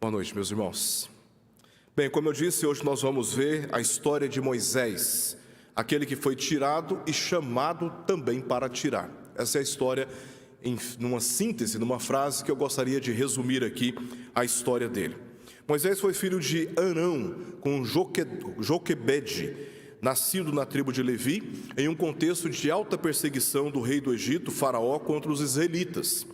Boa noite, meus irmãos. Bem, como eu disse, hoje nós vamos ver a história de Moisés, aquele que foi tirado e chamado também para tirar. Essa é a história, numa síntese, numa frase que eu gostaria de resumir aqui a história dele. Moisés foi filho de Arão com Joquebede, nascido na tribo de Levi, em um contexto de alta perseguição do rei do Egito, Faraó, contra os israelitas,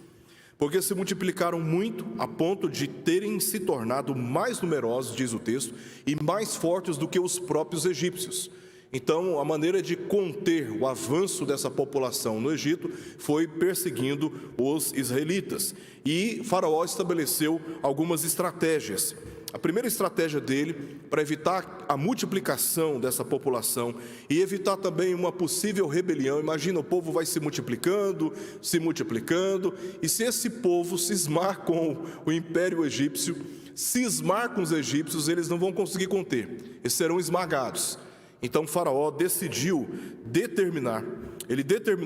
porque se multiplicaram muito a ponto de terem se tornado mais numerosos, diz o texto, e mais fortes do que os próprios egípcios. Então, a maneira de conter o avanço dessa população no Egito foi perseguindo os israelitas. E Faraó estabeleceu algumas estratégias. A primeira estratégia dele, para evitar a multiplicação dessa população e evitar também uma possível rebelião. Imagina, o povo vai se multiplicando, e se esse povo cismar com o Império Egípcio, cismar com os egípcios, eles não vão conseguir conter, eles serão esmagados. Então Faraó determinou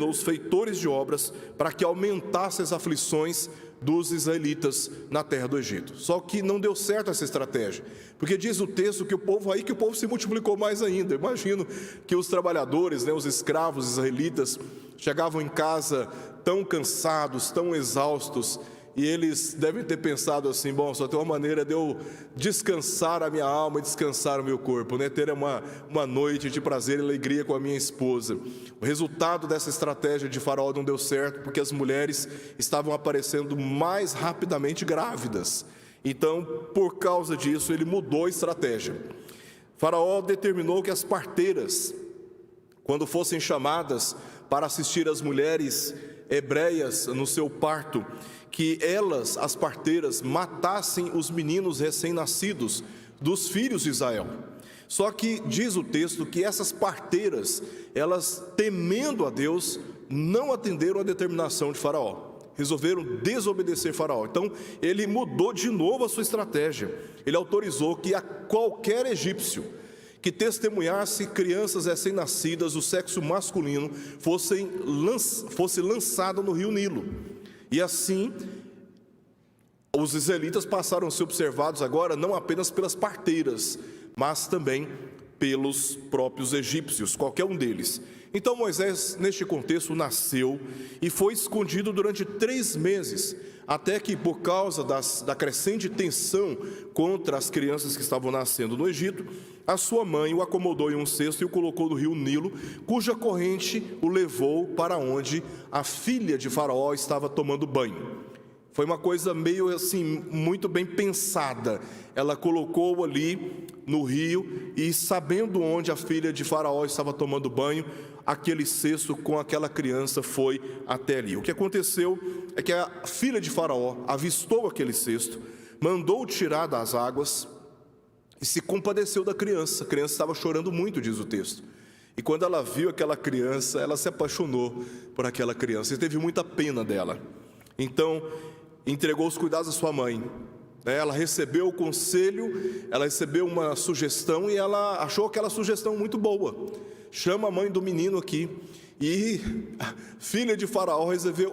os feitores de obras para que aumentasse as aflições dos israelitas na terra do Egito. Só que não deu certo essa estratégia, porque diz o texto que o povo se multiplicou mais ainda. Imagino que os trabalhadores, os escravos israelitas, chegavam em casa tão cansados, tão exaustos, e eles devem ter pensado assim: bom, só tem uma maneira de eu descansar a minha alma e descansar o meu corpo, ter uma noite de prazer e alegria com a minha esposa. O resultado dessa estratégia de Faraó não deu certo, porque as mulheres estavam aparecendo mais rapidamente grávidas. Então, por causa disso, ele mudou a estratégia. Faraó determinou que as parteiras, quando fossem chamadas para assistir as mulheres hebreias no seu parto, que elas, as parteiras, matassem os meninos recém-nascidos dos filhos de Israel. Só que diz o texto que essas parteiras, elas, temendo a Deus, não atenderam a determinação de Faraó, resolveram desobedecer Faraó. Então ele mudou de novo a sua estratégia. Ele autorizou que a qualquer egípcio que testemunhasse crianças recém-nascidas do sexo masculino fosse lançado no rio Nilo. E assim, os israelitas passaram a ser observados agora não apenas pelas parteiras, mas também pelos próprios egípcios, qualquer um deles. Então Moisés, neste contexto, nasceu e foi escondido durante 3 meses, até que, por causa da crescente tensão contra as crianças que estavam nascendo no Egito, a sua mãe o acomodou em um cesto e o colocou no rio Nilo, cuja corrente o levou para onde a filha de Faraó estava tomando banho. Foi uma coisa meio assim, muito bem pensada. Ela colocou ali no rio e, sabendo onde a filha de Faraó estava tomando banho, aquele cesto com aquela criança foi até ali. O que aconteceu é que a filha de Faraó avistou aquele cesto, mandou tirar das águas e se compadeceu da criança. A criança estava chorando muito, diz o texto. E quando ela viu aquela criança, ela se apaixonou por aquela criança e teve muita pena dela. Então, entregou os cuidados à sua mãe. Ela recebeu o conselho, ela recebeu uma sugestão e ela achou aquela sugestão muito boa. Chama a mãe do menino aqui. E a filha de Faraó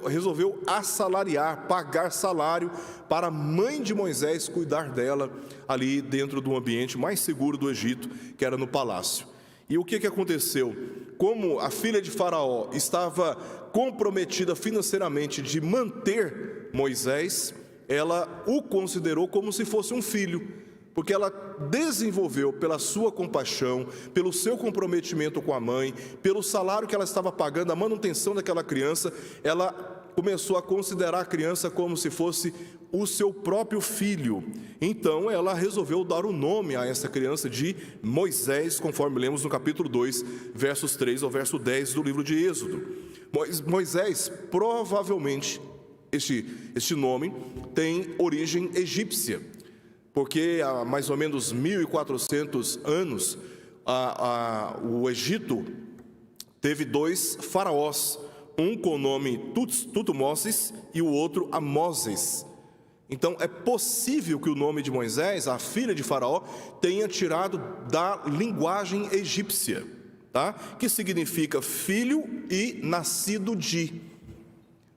resolveu assalariar, pagar salário para a mãe de Moisés cuidar dela ali dentro do ambiente mais seguro do Egito, que era no palácio. E o que aconteceu? Como a filha de Faraó estava comprometida financeiramente de manter Moisés, ela o considerou como se fosse um filho, porque ela desenvolveu, pela sua compaixão, pelo seu comprometimento com a mãe, pelo salário que ela estava pagando, a manutenção daquela criança, ela começou a considerar a criança como se fosse o seu próprio filho. Então ela resolveu dar o nome a essa criança de Moisés, conforme lemos no capítulo 2, versos 3 ao verso 10 do livro de Êxodo. Moisés, provavelmente, este nome tem origem egípcia, porque há mais ou menos 1.400 anos o Egito teve 2 faraós, um com o nome Tutmoses e o outro Amoses. Então é possível que o nome de Moisés, a filha de Faraó, tenha tirado da linguagem egípcia, que significa filho e nascido de.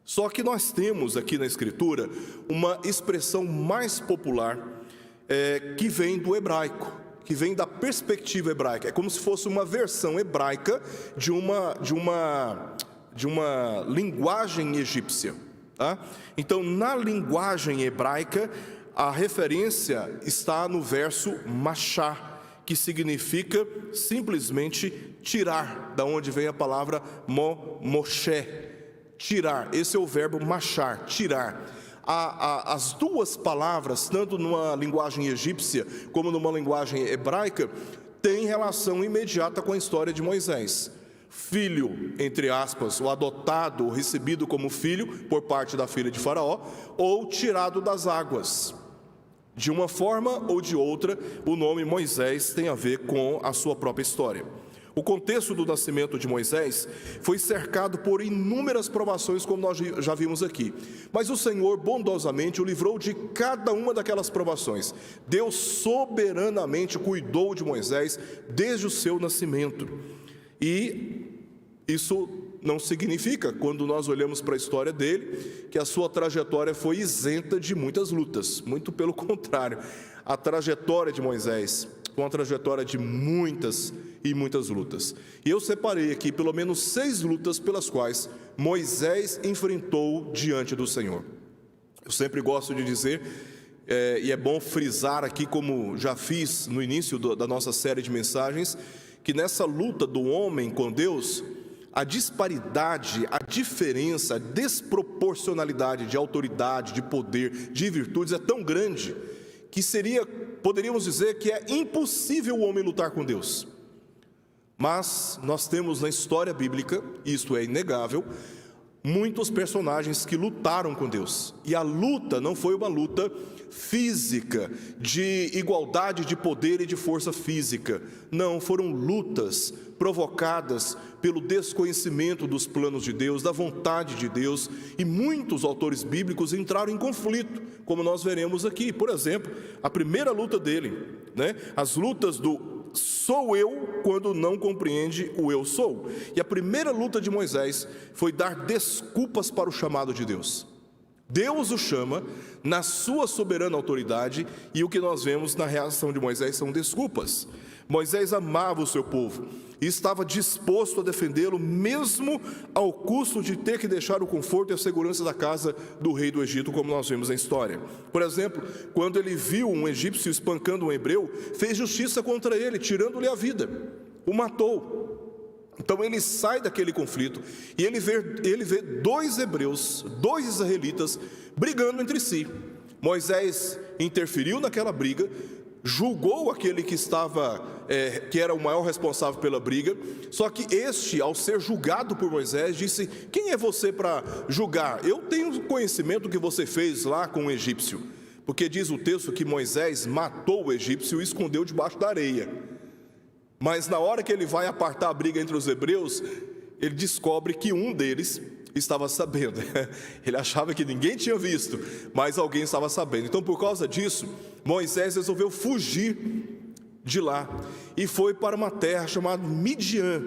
Só que nós temos aqui na Escritura uma expressão mais popular, que vem do hebraico, que vem da perspectiva hebraica. É como se fosse uma versão hebraica de uma linguagem egípcia, tá? Então, na linguagem hebraica, a referência está no verso machá, que significa simplesmente tirar, da onde vem a palavra Moshe, tirar. Esse é o verbo machar, tirar. As duas palavras, tanto numa linguagem egípcia como numa linguagem hebraica, têm relação imediata com a história de Moisés. Filho, entre aspas, o adotado, o recebido como filho por parte da filha de Faraó, ou tirado das águas. De uma forma ou de outra, o nome Moisés tem a ver com a sua própria história. O contexto do nascimento de Moisés foi cercado por inúmeras provações, como nós já vimos aqui. Mas o Senhor bondosamente o livrou de cada uma daquelas provações. Deus soberanamente cuidou de Moisés desde o seu nascimento. E isso não significa, quando nós olhamos para a história dele, que a sua trajetória foi isenta de muitas lutas. Muito pelo contrário, a trajetória de Moisés foi uma trajetória de muitas e muitas lutas. E eu separei aqui pelo menos 6 lutas pelas quais Moisés enfrentou diante do Senhor. Eu sempre gosto de dizer, e é bom frisar aqui, como já fiz no início da nossa série de mensagens, que nessa luta do homem com Deus, a disparidade, a diferença, a desproporcionalidade de autoridade, de poder, de virtudes é tão grande que poderíamos dizer que é impossível o homem lutar com Deus. Mas nós temos na história bíblica, isto é inegável, muitos personagens que lutaram com Deus. E a luta não foi uma luta física, de igualdade de poder e de força física. Não, foram lutas provocadas pelo desconhecimento dos planos de Deus, da vontade de Deus. E muitos autores bíblicos entraram em conflito, como nós veremos aqui. Por exemplo, a primeira luta dele, as lutas do sou eu quando não compreende o eu sou. E a primeira luta de Moisés foi dar desculpas para o chamado de Deus. Deus o chama na sua soberana autoridade, e o que nós vemos na reação de Moisés são desculpas. Moisés amava o seu povo e estava disposto a defendê-lo, mesmo ao custo de ter que deixar o conforto e a segurança da casa do rei do Egito, como nós vemos na história. Por exemplo, quando ele viu um egípcio espancando um hebreu, fez justiça contra ele, tirando-lhe a vida, o matou. Então ele sai daquele conflito e ele vê 2 hebreus, 2 israelitas, brigando entre si. Moisés interferiu naquela briga, julgou aquele que era o maior responsável pela briga. Só que este, ao ser julgado por Moisés, disse: quem é você para julgar? Eu tenho conhecimento do que você fez lá com o egípcio. Porque diz o texto que Moisés matou o egípcio e escondeu debaixo da areia. Mas na hora que ele vai apartar a briga entre os hebreus, ele descobre que um deles estava sabendo. Ele achava que ninguém tinha visto, mas alguém estava sabendo. Então, por causa disso, Moisés resolveu fugir de lá e foi para uma terra chamada Midian,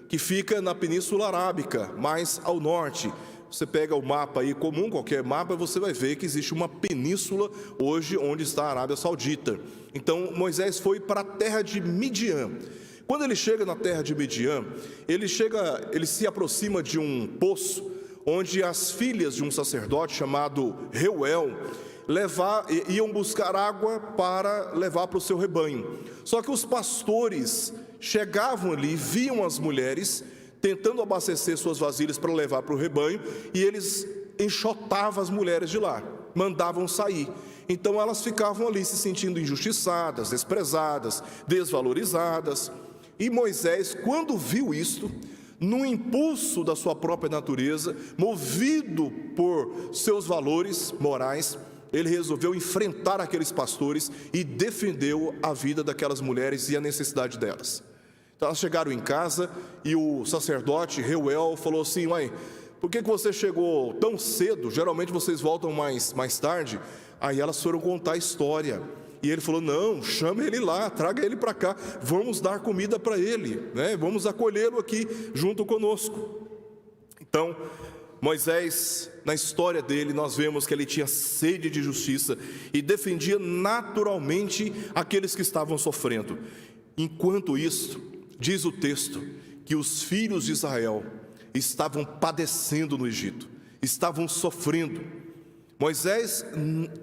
que fica na Península Arábica, mais ao norte. Você pega o mapa aí comum, qualquer mapa, você vai ver que existe uma península hoje onde está a Arábia Saudita. Então Moisés foi para a terra de Midian. Quando ele chega na terra de Midian, ele se aproxima de um poço onde as filhas de um sacerdote chamado Reuel iam buscar água para levar para o seu rebanho. Só que os pastores chegavam ali, viam as mulheres tentando abastecer suas vasilhas para levar para o rebanho, e eles enxotavam as mulheres de lá, mandavam sair. Então elas ficavam ali se sentindo injustiçadas, desprezadas, desvalorizadas. E Moisés, quando viu isto, no impulso da sua própria natureza, movido por seus valores morais, ele resolveu enfrentar aqueles pastores e defendeu a vida daquelas mulheres e a necessidade delas. Então elas chegaram em casa e o sacerdote Reuel falou assim: mãe, por que você chegou tão cedo? Geralmente vocês voltam mais tarde. Aí elas foram contar a história. E ele falou: não, chame ele lá, traga ele para cá, vamos dar comida para ele, vamos acolhê-lo aqui junto conosco. Então Moisés, na história dele, nós vemos que ele tinha sede de justiça e defendia naturalmente aqueles que estavam sofrendo. Enquanto isso, diz o texto que os filhos de Israel estavam padecendo no Egito, estavam sofrendo. Moisés,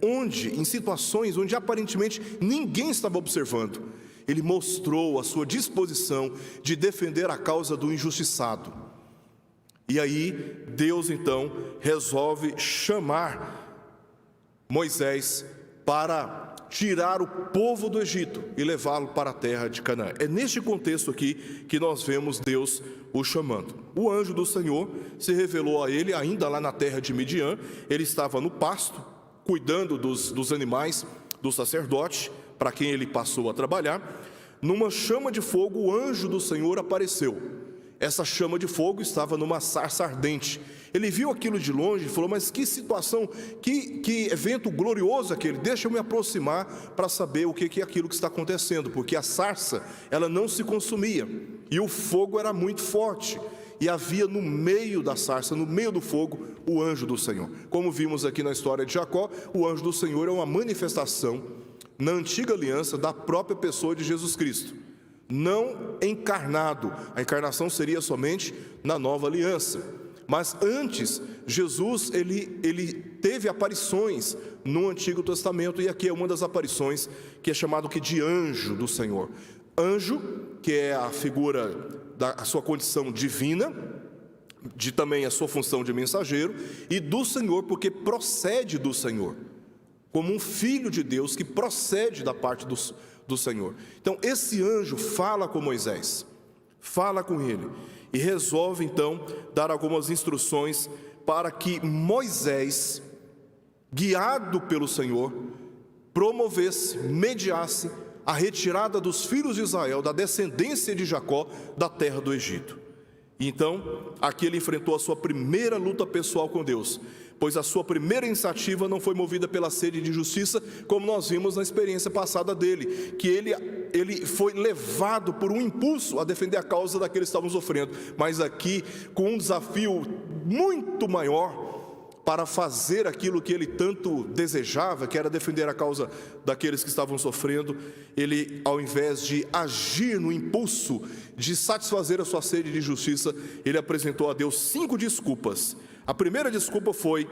em situações onde aparentemente ninguém estava observando, ele mostrou a sua disposição de defender a causa do injustiçado. E aí, Deus então resolve chamar Moisés para tirar o povo do Egito e levá-lo para a terra de Canaã. É neste contexto aqui que nós vemos Deus o chamando. O anjo do Senhor se revelou a ele ainda lá na terra de Midian. Ele estava no pasto, cuidando dos animais do sacerdote, para quem ele passou a trabalhar. Numa chama de fogo, o anjo do Senhor apareceu. Essa chama de fogo estava numa sarça ardente. Ele viu aquilo de longe e falou: mas que situação, que evento glorioso aquele. Deixa eu me aproximar para saber o que é aquilo que está acontecendo, porque a sarça, ela não se consumia e o fogo era muito forte. E havia no meio da sarça, no meio do fogo, o anjo do Senhor. Como vimos aqui na história de Jacó, o anjo do Senhor é uma manifestação na antiga aliança da própria pessoa de Jesus Cristo, não encarnado. A encarnação seria somente na nova aliança. Mas antes, Jesus ele teve aparições no Antigo Testamento, e aqui é uma das aparições que é chamado de anjo do Senhor. Anjo, que é a figura da sua condição divina, de também a sua função de mensageiro, e do Senhor, porque procede do Senhor, como um filho de Deus que procede da parte do Senhor. Então esse anjo fala com Moisés, fala com ele e resolve então dar algumas instruções para que Moisés, guiado pelo Senhor, promovesse, mediasse a retirada dos filhos de Israel, da descendência de Jacó, da terra do Egito. Então aqui ele enfrentou a sua primeira luta pessoal com Deus, pois a sua primeira iniciativa não foi movida pela sede de justiça, como nós vimos na experiência passada dele, que ele foi levado por um impulso a defender a causa daqueles que estavam sofrendo, mas aqui com um desafio muito maior para fazer aquilo que ele tanto desejava, que era defender a causa daqueles que estavam sofrendo. Ele, ao invés de agir no impulso de satisfazer a sua sede de justiça, ele apresentou a Deus 5 desculpas. A primeira desculpa foi: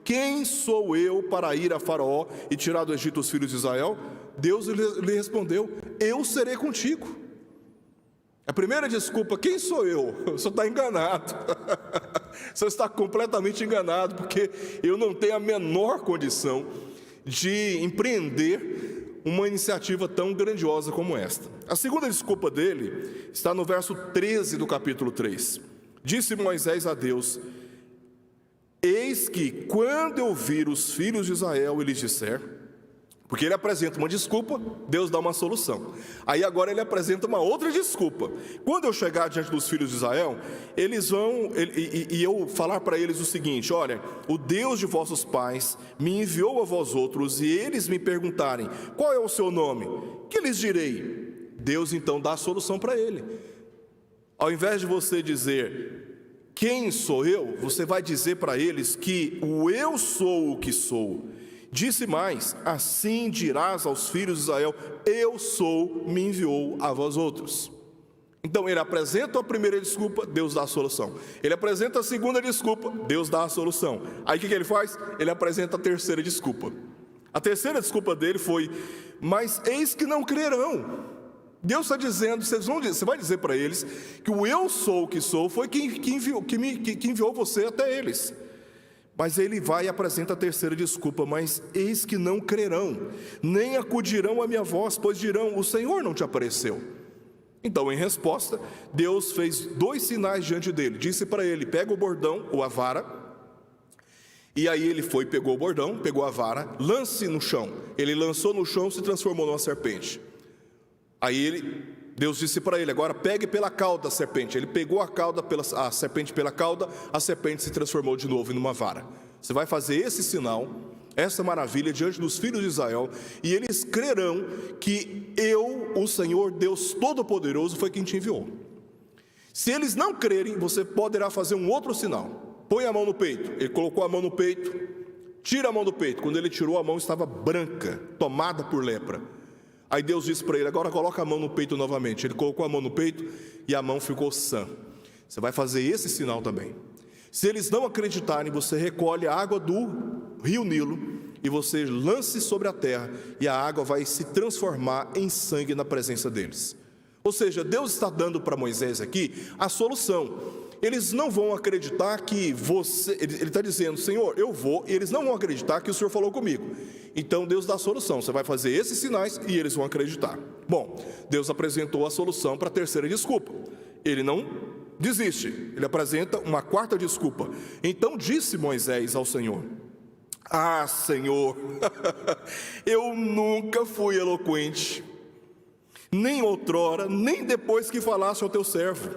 quem sou eu para ir a Faraó e tirar do Egito os filhos de Israel? Deus lhe respondeu: eu serei contigo. A primeira desculpa: quem sou eu? O senhor está enganado. O senhor está completamente enganado, porque eu não tenho a menor condição de empreender uma iniciativa tão grandiosa como esta. A segunda desculpa dele está no verso 13 do capítulo 3. Disse Moisés a Deus: eis que quando eu vir os filhos de Israel e lhes disser, porque ele apresenta uma desculpa, Deus dá uma solução. Aí agora ele apresenta uma outra desculpa. Quando eu chegar diante dos filhos de Israel, eles vão, e eu falar para eles o seguinte: olha, o Deus de vossos pais me enviou a vós outros, e eles me perguntarem: qual é o seu nome? Que lhes direi? Deus então dá a solução para ele. Ao invés de você dizer: quem sou eu? Você vai dizer para eles que o eu sou o que sou. Disse mais: assim dirás aos filhos de Israel: eu sou, me enviou a vós outros. Então ele apresenta a primeira desculpa, Deus dá a solução. Ele apresenta a segunda desculpa, Deus dá a solução. Aí o que ele faz? Ele apresenta a terceira desculpa. A terceira desculpa dele foi: mas eis que não crerão. Deus está dizendo, você vai dizer para eles que o eu sou o que sou foi quem enviou você até eles. Mas ele vai e apresenta a terceira desculpa: mas eis que não crerão, nem acudirão à minha voz, pois dirão: o Senhor não te apareceu. Então, em resposta, Deus fez 2 sinais diante dele. Disse para ele: pega o bordão ou a vara. E aí ele foi, pegou o bordão, pegou a vara, lance no chão. Ele lançou no chão, se transformou numa serpente. Aí Deus disse para ele: agora pegue pela cauda a serpente. Ele pegou a serpente pela cauda, a serpente se transformou de novo em uma vara. Você vai fazer esse sinal, essa maravilha diante dos filhos de Israel, e eles crerão que eu, o Senhor Deus Todo-Poderoso, foi quem te enviou. Se eles não crerem, você poderá fazer um outro sinal. põe a mão no peito. Ele colocou a mão no peito, tira a mão do peito. Quando ele tirou, a mão estava branca, tomada por lepra. Aí Deus disse para ele: agora coloca a mão no peito novamente. Ele colocou a mão no peito e a mão ficou sã. Você vai fazer esse sinal também. Se eles não acreditarem, você recolhe a água do rio Nilo e você lance sobre a terra, e a água vai se transformar em sangue na presença deles. Ou seja, Deus está dando para Moisés aqui a solução. Eles não vão acreditar que você... Ele está dizendo: Senhor, eu vou, e eles não vão acreditar que o Senhor falou comigo. Então Deus dá a solução: você vai fazer esses sinais e eles vão acreditar. Bom, Deus apresentou a solução para a terceira desculpa. Ele não desiste, ele apresenta uma quarta desculpa. Então disse Moisés ao Senhor: ah, Senhor, eu nunca fui eloquente, nem outrora, nem depois que falasse ao teu servo,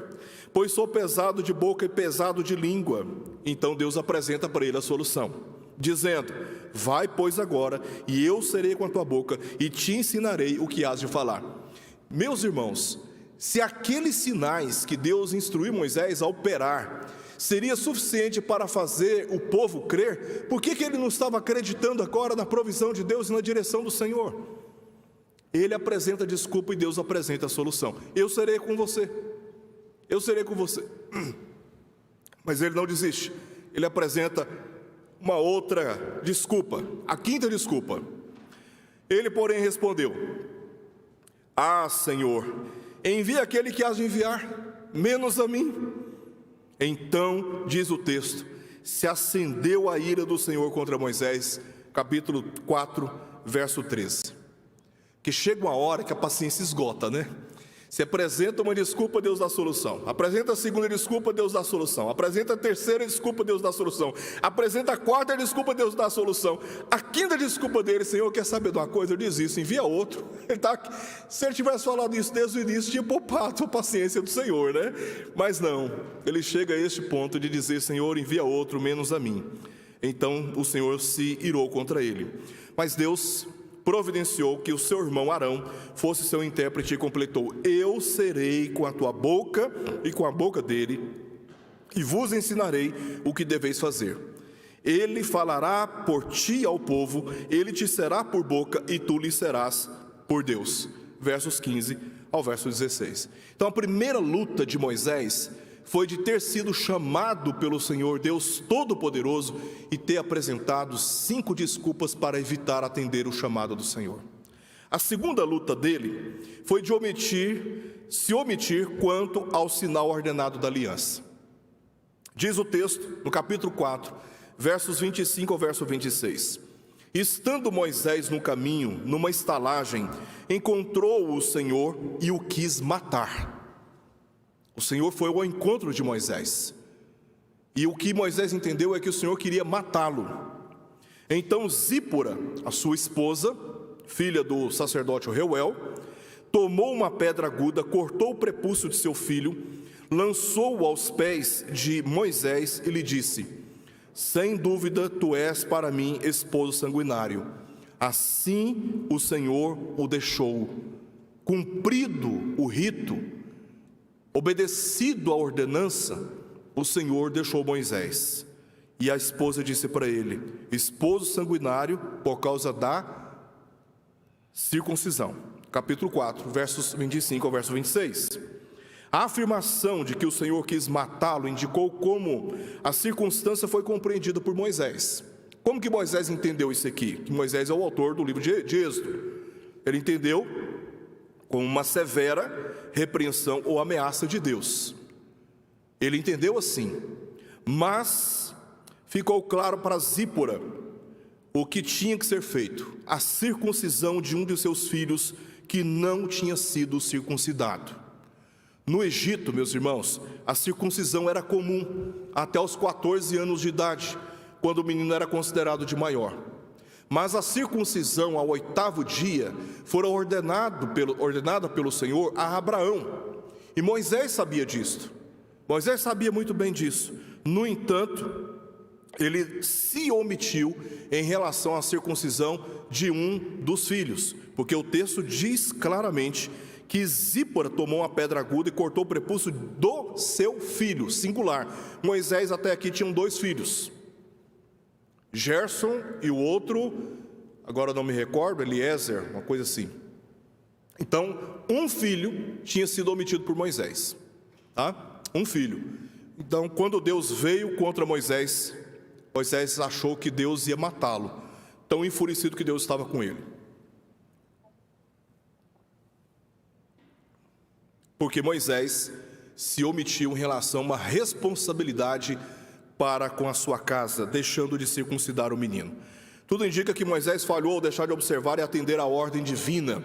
pois sou pesado de boca e pesado de língua. Então Deus apresenta para ele a solução, dizendo: vai, pois, agora, e eu serei com a tua boca, e te ensinarei o que hás de falar. Meus irmãos, se aqueles sinais que Deus instruiu Moisés a operar seria suficiente para fazer o povo crer, por que ele não estava acreditando agora na provisão de Deus e na direção do Senhor? Ele apresenta a desculpa e Deus apresenta a solução: eu serei com você, eu serei com você. Mas ele não desiste, ele apresenta uma outra desculpa, a quinta desculpa. Ele, porém, respondeu: ah, Senhor, envia aquele que hás de enviar, menos a mim. Então, diz o texto, se acendeu a ira do Senhor contra Moisés, capítulo 4, verso 13. Que chega uma hora que a paciência esgota, né? Se apresenta uma desculpa, Deus dá a solução. Apresenta a segunda desculpa, Deus dá a solução. Apresenta a terceira desculpa, Deus dá a solução. Apresenta a quarta desculpa, Deus dá a solução. A quinta desculpa dele: Senhor, quer saber de uma coisa? Eu desisto, envia outro. Se ele tivesse falado isso desde o início, tinha poupado a paciência do Senhor, né? Mas não, ele chega a este ponto de dizer: Senhor, envia outro, menos a mim. Então o Senhor se irou contra ele. Mas Deus providenciou que o seu irmão Arão fosse seu intérprete e completou: eu serei com a tua boca e com a boca dele, e vos ensinarei o que deveis fazer. Ele falará por ti ao povo, ele te será por boca e tu lhe serás por Deus. Versos 15 ao verso 16. Então a primeira luta de Moisés foi de ter sido chamado pelo Senhor Deus Todo-Poderoso e ter apresentado 5 desculpas para evitar atender o chamado do Senhor. A segunda luta dele foi de se omitir quanto ao sinal ordenado da aliança. Diz o texto, no capítulo 4, versos 25 ao verso 26. Estando Moisés no caminho, numa estalagem, encontrou o Senhor e o quis matar. O Senhor foi ao encontro de Moisés, e o que Moisés entendeu é que o Senhor queria matá-lo. Então Zípora, a sua esposa, filha do sacerdote Reuel, tomou uma pedra aguda, cortou o prepúcio de seu filho, lançou-o aos pés de Moisés e lhe disse: sem dúvida tu és para mim esposo sanguinário. Assim o Senhor o deixou. Cumprido o rito, obedecido a ordenança, o Senhor deixou Moisés. E a esposa disse para ele: esposo sanguinário por causa da circuncisão. Capítulo 4, versos 25 ao verso 26. A afirmação de que o Senhor quis matá-lo indicou como a circunstância foi compreendida por Moisés. Como que Moisés entendeu isso aqui? Que Moisés é o autor do livro de Êxodo. Ele entendeu como uma severa repreensão ou ameaça de Deus. Ele entendeu assim. Mas ficou claro para Zípora o que tinha que ser feito: a circuncisão de um de seus filhos que não tinha sido circuncidado. No Egito, meus irmãos, a circuncisão era comum até os 14 anos de idade, quando o menino era considerado de maior. Mas a circuncisão ao 8º dia foi ordenada pelo Senhor a Abraão. E Moisés sabia disso. Moisés sabia muito bem disso. No entanto, ele se omitiu em relação à circuncisão de um dos filhos, porque o texto diz claramente que Zípora tomou uma pedra aguda e cortou o prepúcio do seu filho, singular. Moisés até aqui tinha 2 filhos, Gerson e o outro, agora não me recordo, Eliezer, uma coisa assim. Então, um filho tinha sido omitido por Moisés, tá? Um filho. Então, quando Deus veio contra Moisés, Moisés achou que Deus ia matá-lo, tão enfurecido que Deus estava com ele. Porque Moisés se omitiu em relação a uma responsabilidade para com a sua casa, deixando de circuncidar o menino. Tudo indica que Moisés falhou ao deixar de observar e atender à ordem divina,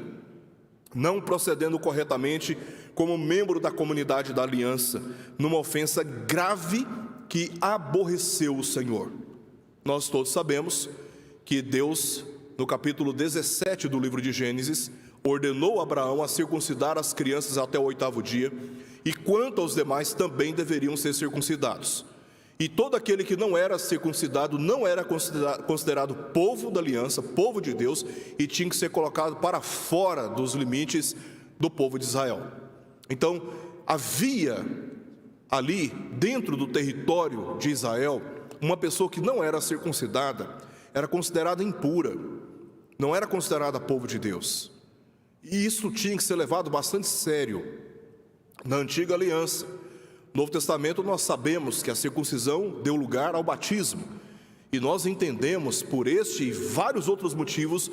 não procedendo corretamente como membro da comunidade da aliança, numa ofensa grave que aborreceu o Senhor. Nós todos sabemos que Deus, no capítulo 17 do livro de Gênesis, ordenou a Abraão a circuncidar as crianças até o 8º dia, e quanto aos demais também deveriam ser circuncidados. E todo aquele que não era circuncidado não era considerado povo da aliança, povo de Deus, e tinha que ser colocado para fora dos limites do povo de Israel. Então, havia ali, dentro do território de Israel, uma pessoa que não era circuncidada, era considerada impura, não era considerada povo de Deus. E isso tinha que ser levado bastante sério na antiga aliança. No Novo Testamento nós sabemos que a circuncisão deu lugar ao batismo, e nós entendemos por este e vários outros motivos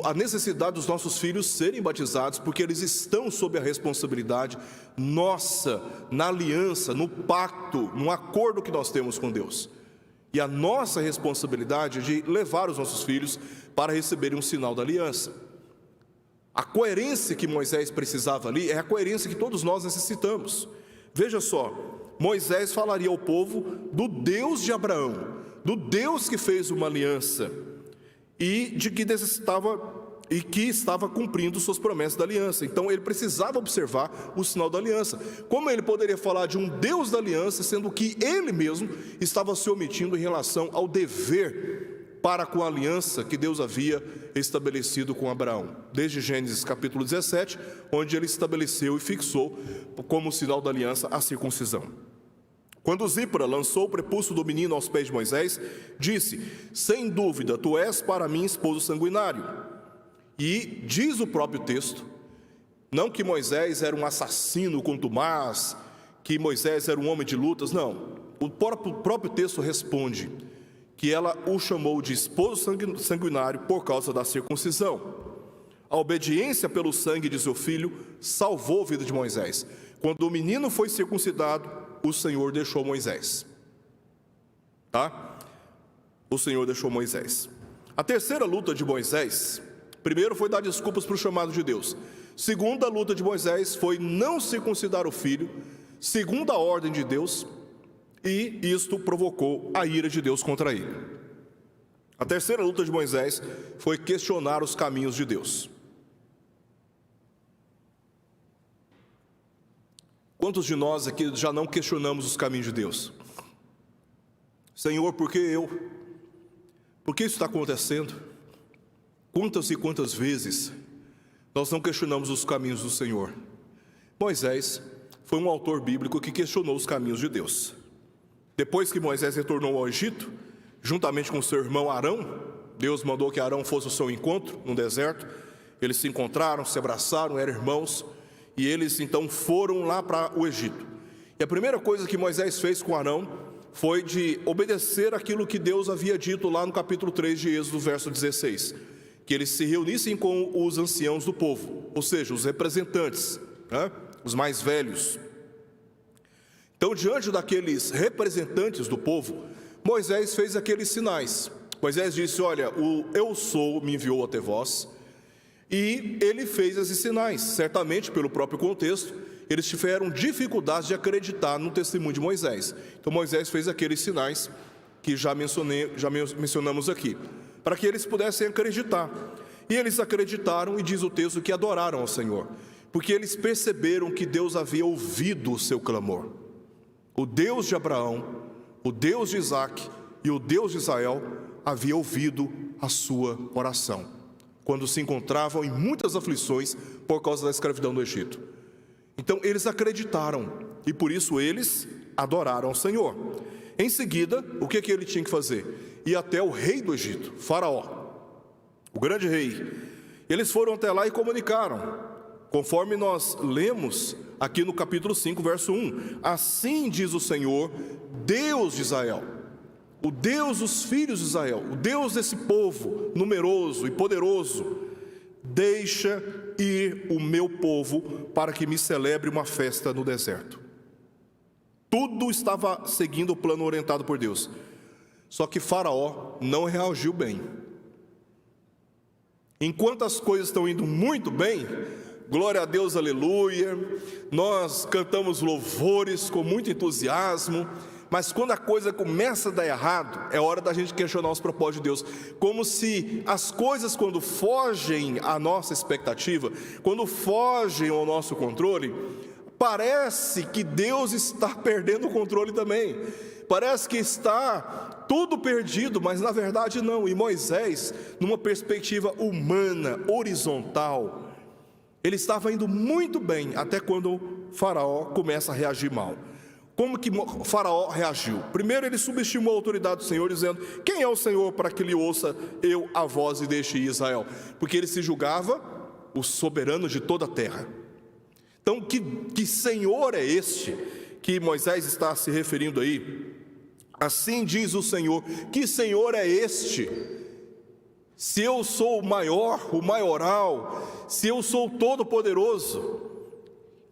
a necessidade dos nossos filhos serem batizados, porque eles estão sob a responsabilidade nossa, na aliança, no pacto, no acordo que nós temos com Deus. E a nossa responsabilidade é de levar os nossos filhos para receberem um sinal da aliança. A coerência que Moisés precisava ali é a coerência que todos nós necessitamos. Veja só, Moisés falaria ao povo do Deus de Abraão, do Deus que fez uma aliança e de que estava cumprindo suas promessas da aliança. Então ele precisava observar o sinal da aliança. Como ele poderia falar de um Deus da aliança, sendo que ele mesmo estava se omitindo em relação ao dever para com a aliança que Deus havia estabelecido com Abraão, desde Gênesis capítulo 17, onde ele estabeleceu e fixou como sinal da aliança a circuncisão. Quando Zípora lançou o prepúcio do menino aos pés de Moisés, disse: sem dúvida, tu és para mim esposo sanguinário. E diz o próprio texto, não que Moisés era um assassino contumaz, que Moisés era um homem de lutas, não. O próprio texto responde que ela o chamou de esposo sanguinário por causa da circuncisão. A obediência pelo sangue de seu filho salvou a vida de Moisés. Quando o menino foi circuncidado, o Senhor deixou Moisés. Tá? O Senhor deixou Moisés. A terceira luta de Moisés, primeiro foi dar desculpas para o chamado de Deus. Segunda luta de Moisés foi não circuncidar o filho, segundo a ordem de Deus, e isto provocou a ira de Deus contra ele. A terceira luta de Moisés foi questionar os caminhos de Deus. Quantos de nós aqui já não questionamos os caminhos de Deus? Senhor, por que eu? Por que isso está acontecendo? Quantas e quantas vezes nós não questionamos os caminhos do Senhor? Moisés foi um autor bíblico que questionou os caminhos de Deus. Depois que Moisés retornou ao Egito, juntamente com seu irmão Arão, Deus mandou que Arão fosse ao seu encontro no deserto. Eles se encontraram, se abraçaram, eram irmãos, e eles então foram lá para o Egito. E a primeira coisa que Moisés fez com Arão foi de obedecer aquilo que Deus havia dito lá no capítulo 3 de Êxodo, verso 16, que eles se reunissem com os anciãos do povo, ou seja, os representantes, né? Os mais velhos. Então, diante daqueles representantes do povo, Moisés fez aqueles sinais. Moisés disse: olha, o eu sou me enviou até vós. E ele fez esses sinais. Certamente, pelo próprio contexto, eles tiveram dificuldades de acreditar no testemunho de Moisés. Então Moisés fez aqueles sinais que já mencionamos aqui, para que eles pudessem acreditar. E eles acreditaram, e diz o texto que adoraram ao Senhor, porque eles perceberam que Deus havia ouvido o seu clamor. O Deus de Abraão, o Deus de Isaac e o Deus de Israel havia ouvido a sua oração. quando se encontravam em muitas aflições por causa da escravidão no Egito. Então eles acreditaram e por isso eles adoraram ao Senhor. Em seguida, o que ele tinha que fazer? Ir até o rei do Egito, Faraó, o grande rei. Eles foram até lá e comunicaram, conforme nós lemos aqui no capítulo 5, verso 1. Assim diz o Senhor, Deus de Israel, o Deus dos filhos de Israel, o Deus desse povo numeroso e poderoso: deixa ir o meu povo para que me celebre uma festa no deserto. Tudo estava seguindo o plano orientado por Deus. Só que Faraó não reagiu bem. Enquanto as coisas estão indo muito bem, glória a Deus, aleluia, nós cantamos louvores com muito entusiasmo, mas quando a coisa começa a dar errado, é hora da gente questionar os propósitos de Deus. Como se as coisas, quando fogem à nossa expectativa, quando fogem ao nosso controle, parece que Deus está perdendo o controle também. Parece que está tudo perdido, mas na verdade não. E Moisés, numa perspectiva humana, horizontal, ele estava indo muito bem, até quando Faraó começa a reagir mal. Como que Faraó reagiu? Primeiro ele subestimou a autoridade do Senhor, dizendo: quem é o Senhor para que lhe ouça eu a voz e deixe ir Israel? Porque ele se julgava o soberano de toda a terra. Então que Senhor é este que Moisés está se referindo aí? Assim diz o Senhor. Que Senhor é este? Se eu sou o maior, o maioral, se eu sou o todo-poderoso,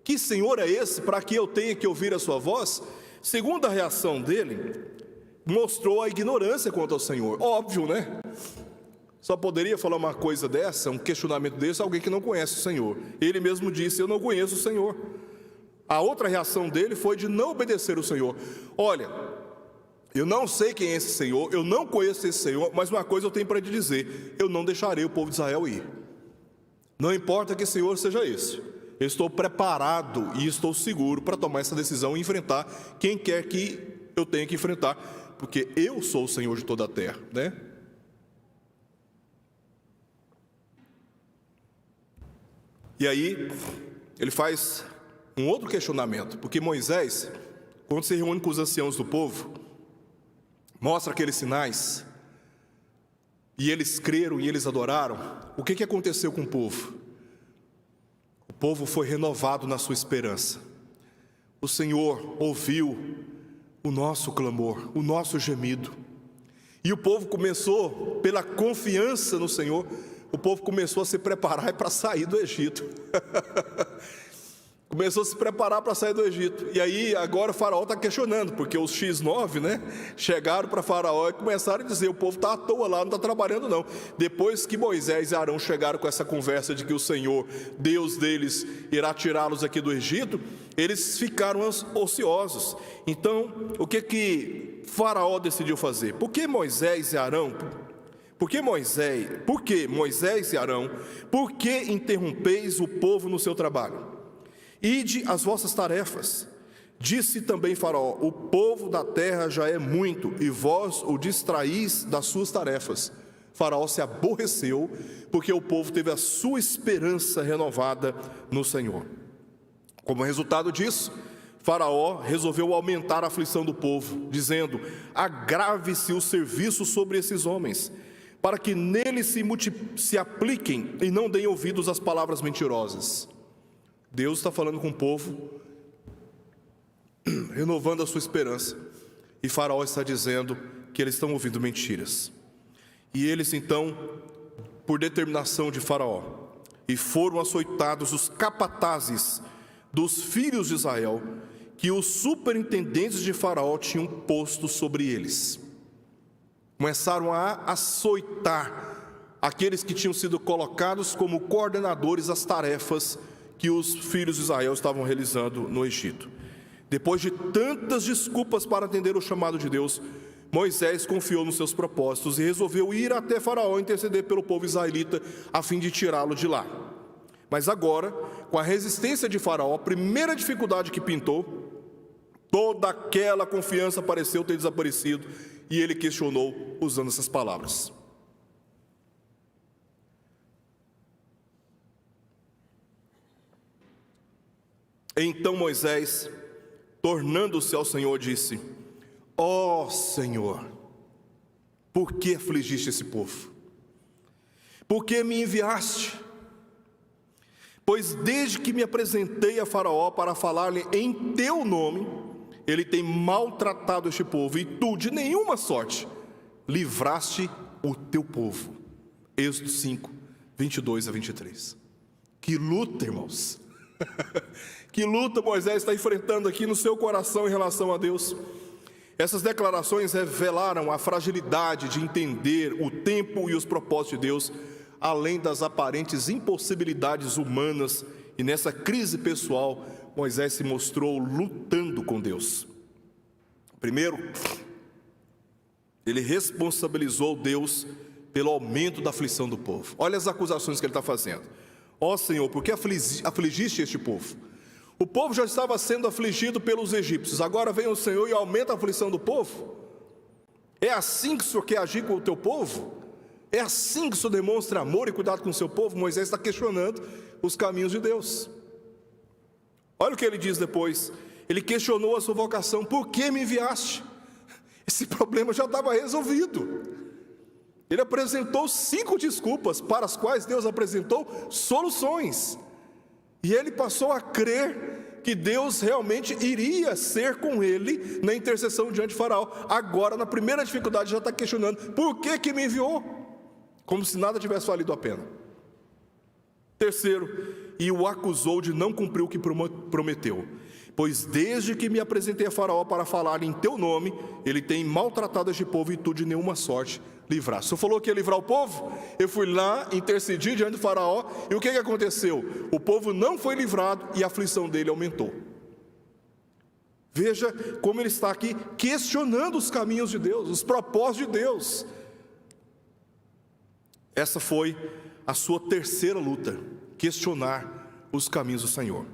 que Senhor é esse para que eu tenha que ouvir a sua voz? Segunda reação dele, mostrou a ignorância quanto ao Senhor. Óbvio, né? Só poderia falar uma coisa dessa, um questionamento desse, alguém que não conhece o Senhor. Ele mesmo disse: eu não conheço o Senhor. A outra reação dele foi de não obedecer o Senhor. Olha, eu não sei quem é esse Senhor, eu não conheço esse Senhor, mas uma coisa eu tenho para te dizer: eu não deixarei o povo de Israel ir. Não importa que Senhor seja esse, eu estou preparado e estou seguro para tomar essa decisão e enfrentar quem quer que eu tenha que enfrentar, porque eu sou o Senhor de toda a terra, né? E aí ele faz um outro questionamento, porque Moisés, quando se reúne com os anciãos do povo, mostra aqueles sinais, e eles creram e eles adoraram. O que aconteceu com o povo? O povo foi renovado na sua esperança. O Senhor ouviu o nosso clamor, o nosso gemido, e o povo começou, pela confiança no Senhor, o povo começou a se preparar para sair do Egito. Começou a se preparar para sair do Egito. E aí agora o Faraó está questionando, porque os X9, né, chegaram para Faraó e começaram a dizer: o povo está à toa lá, não está trabalhando não. Depois que Moisés e Arão chegaram com essa conversa de que o Senhor, Deus deles, irá tirá-los aqui do Egito, eles ficaram ociosos. Então, o que Faraó decidiu fazer? Por que Moisés e Arão interrompeis o povo no seu trabalho? Ide as vossas tarefas. Disse também Faraó: o povo da terra já é muito, e vós o distraís das suas tarefas. Faraó se aborreceu, porque o povo teve a sua esperança renovada no Senhor. Como resultado disso, Faraó resolveu aumentar a aflição do povo, dizendo: agrave-se o serviço sobre esses homens, para que neles se apliquem e não deem ouvidos às palavras mentirosas. Deus está falando com o povo, renovando a sua esperança, e Faraó está dizendo que eles estão ouvindo mentiras. E eles então, por determinação de Faraó, e foram açoitados os capatazes dos filhos de Israel, que os superintendentes de Faraó tinham posto sobre eles. Começaram a açoitar aqueles que tinham sido colocados como coordenadores das tarefas que os filhos de Israel estavam realizando no Egito. Depois de tantas desculpas para atender o chamado de Deus, Moisés confiou nos seus propósitos e resolveu ir até Faraó interceder pelo povo israelita a fim de tirá-lo de lá. Mas agora, com a resistência de Faraó, a primeira dificuldade que pintou, toda aquela confiança pareceu ter desaparecido, e ele questionou usando essas palavras: Então Moisés, tornando-se ao Senhor, disse: ó Senhor, por que afligiste esse povo? Por que me enviaste? Pois desde que me apresentei a Faraó para falar-lhe em teu nome, ele tem maltratado este povo, e tu, de nenhuma sorte, livraste o teu povo. Êxodo 5, 22 a 23. Que luta, irmãos! Que luta Moisés está enfrentando aqui no seu coração em relação a Deus. Essas declarações revelaram a fragilidade de entender o tempo e os propósitos de Deus, além das aparentes impossibilidades humanas, e nessa crise pessoal, Moisés se mostrou lutando com Deus. Primeiro, ele responsabilizou Deus pelo aumento da aflição do povo. Olha as acusações que ele está fazendo. Ó Senhor, por que afligiste este povo? O povo já estava sendo afligido pelos egípcios, agora vem o Senhor e aumenta a aflição do povo? É assim que o Senhor quer agir com o teu povo? É assim que o Senhor demonstra amor e cuidado com o seu povo? Moisés está questionando os caminhos de Deus. Olha o que ele diz depois. Ele questionou a sua vocação: por que me enviaste? Esse problema já estava resolvido. Ele apresentou 5 desculpas, para as quais Deus apresentou soluções. E ele passou a crer que Deus realmente iria ser com ele na intercessão diante de Faraó. Agora, na primeira dificuldade, já está questionando: por que me enviou? Como se nada tivesse valido a pena. Terceiro, e o acusou de não cumprir o que prometeu. Pois desde que me apresentei a Faraó para falar em teu nome, ele tem maltratado este povo, e tu de nenhuma sorte livrar. O Senhor falou que ia livrar o povo? Eu fui lá, intercedi diante do Faraó, e o que aconteceu? O povo não foi livrado e a aflição dele aumentou. Veja como ele está aqui questionando os caminhos de Deus, os propósitos de Deus. Essa foi a sua terceira luta, questionar os caminhos do Senhor.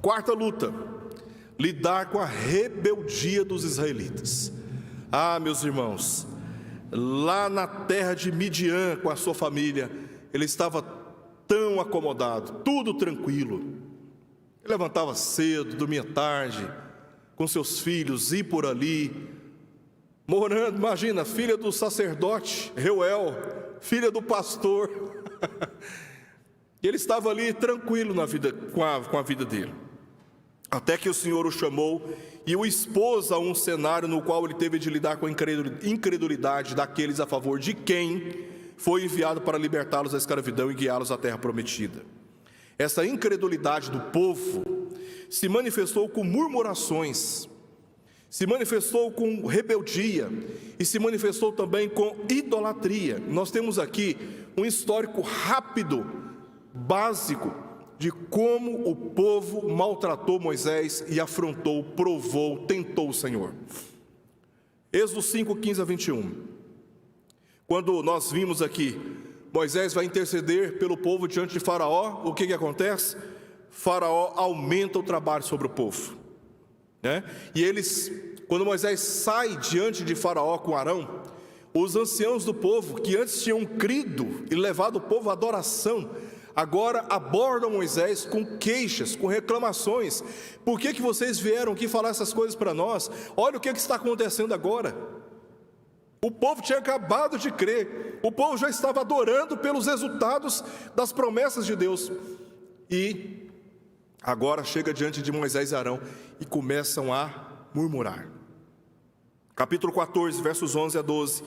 Quarta luta, lidar com a rebeldia dos israelitas. Ah, meus irmãos, lá na terra de Midian, com a sua família, ele estava tão acomodado, tudo tranquilo. Ele levantava cedo, dormia tarde, com seus filhos, ia por ali, morando, imagina, filha do sacerdote Reuel, filha do pastor. E ele estava ali tranquilo na vida, com a vida dele. Até que o Senhor o chamou e o expôs a um cenário no qual ele teve de lidar com a incredulidade daqueles a favor de quem foi enviado para libertá-los da escravidão e guiá-los à terra prometida. Essa incredulidade do povo se manifestou com murmurações, se manifestou com rebeldia e se manifestou também com idolatria. Nós temos aqui um histórico rápido, básico, de como o povo maltratou Moisés e afrontou, provou, tentou o Senhor. Êxodo 5, 15 a 21. Quando nós vimos aqui, Moisés vai interceder pelo povo diante de Faraó, o que acontece? Faraó aumenta o trabalho sobre o povo, né? E eles, quando Moisés sai diante de Faraó com Arão, os anciãos do povo, que antes tinham crido e levado o povo à adoração, agora abordam Moisés com queixas, com reclamações. Por que vocês vieram aqui falar essas coisas para nós? Olha o que está acontecendo agora. O povo tinha acabado de crer, o povo já estava adorando pelos resultados das promessas de Deus, e agora chega diante de Moisés e Arão e começam a murmurar. Capítulo 14, versos 11 a 12,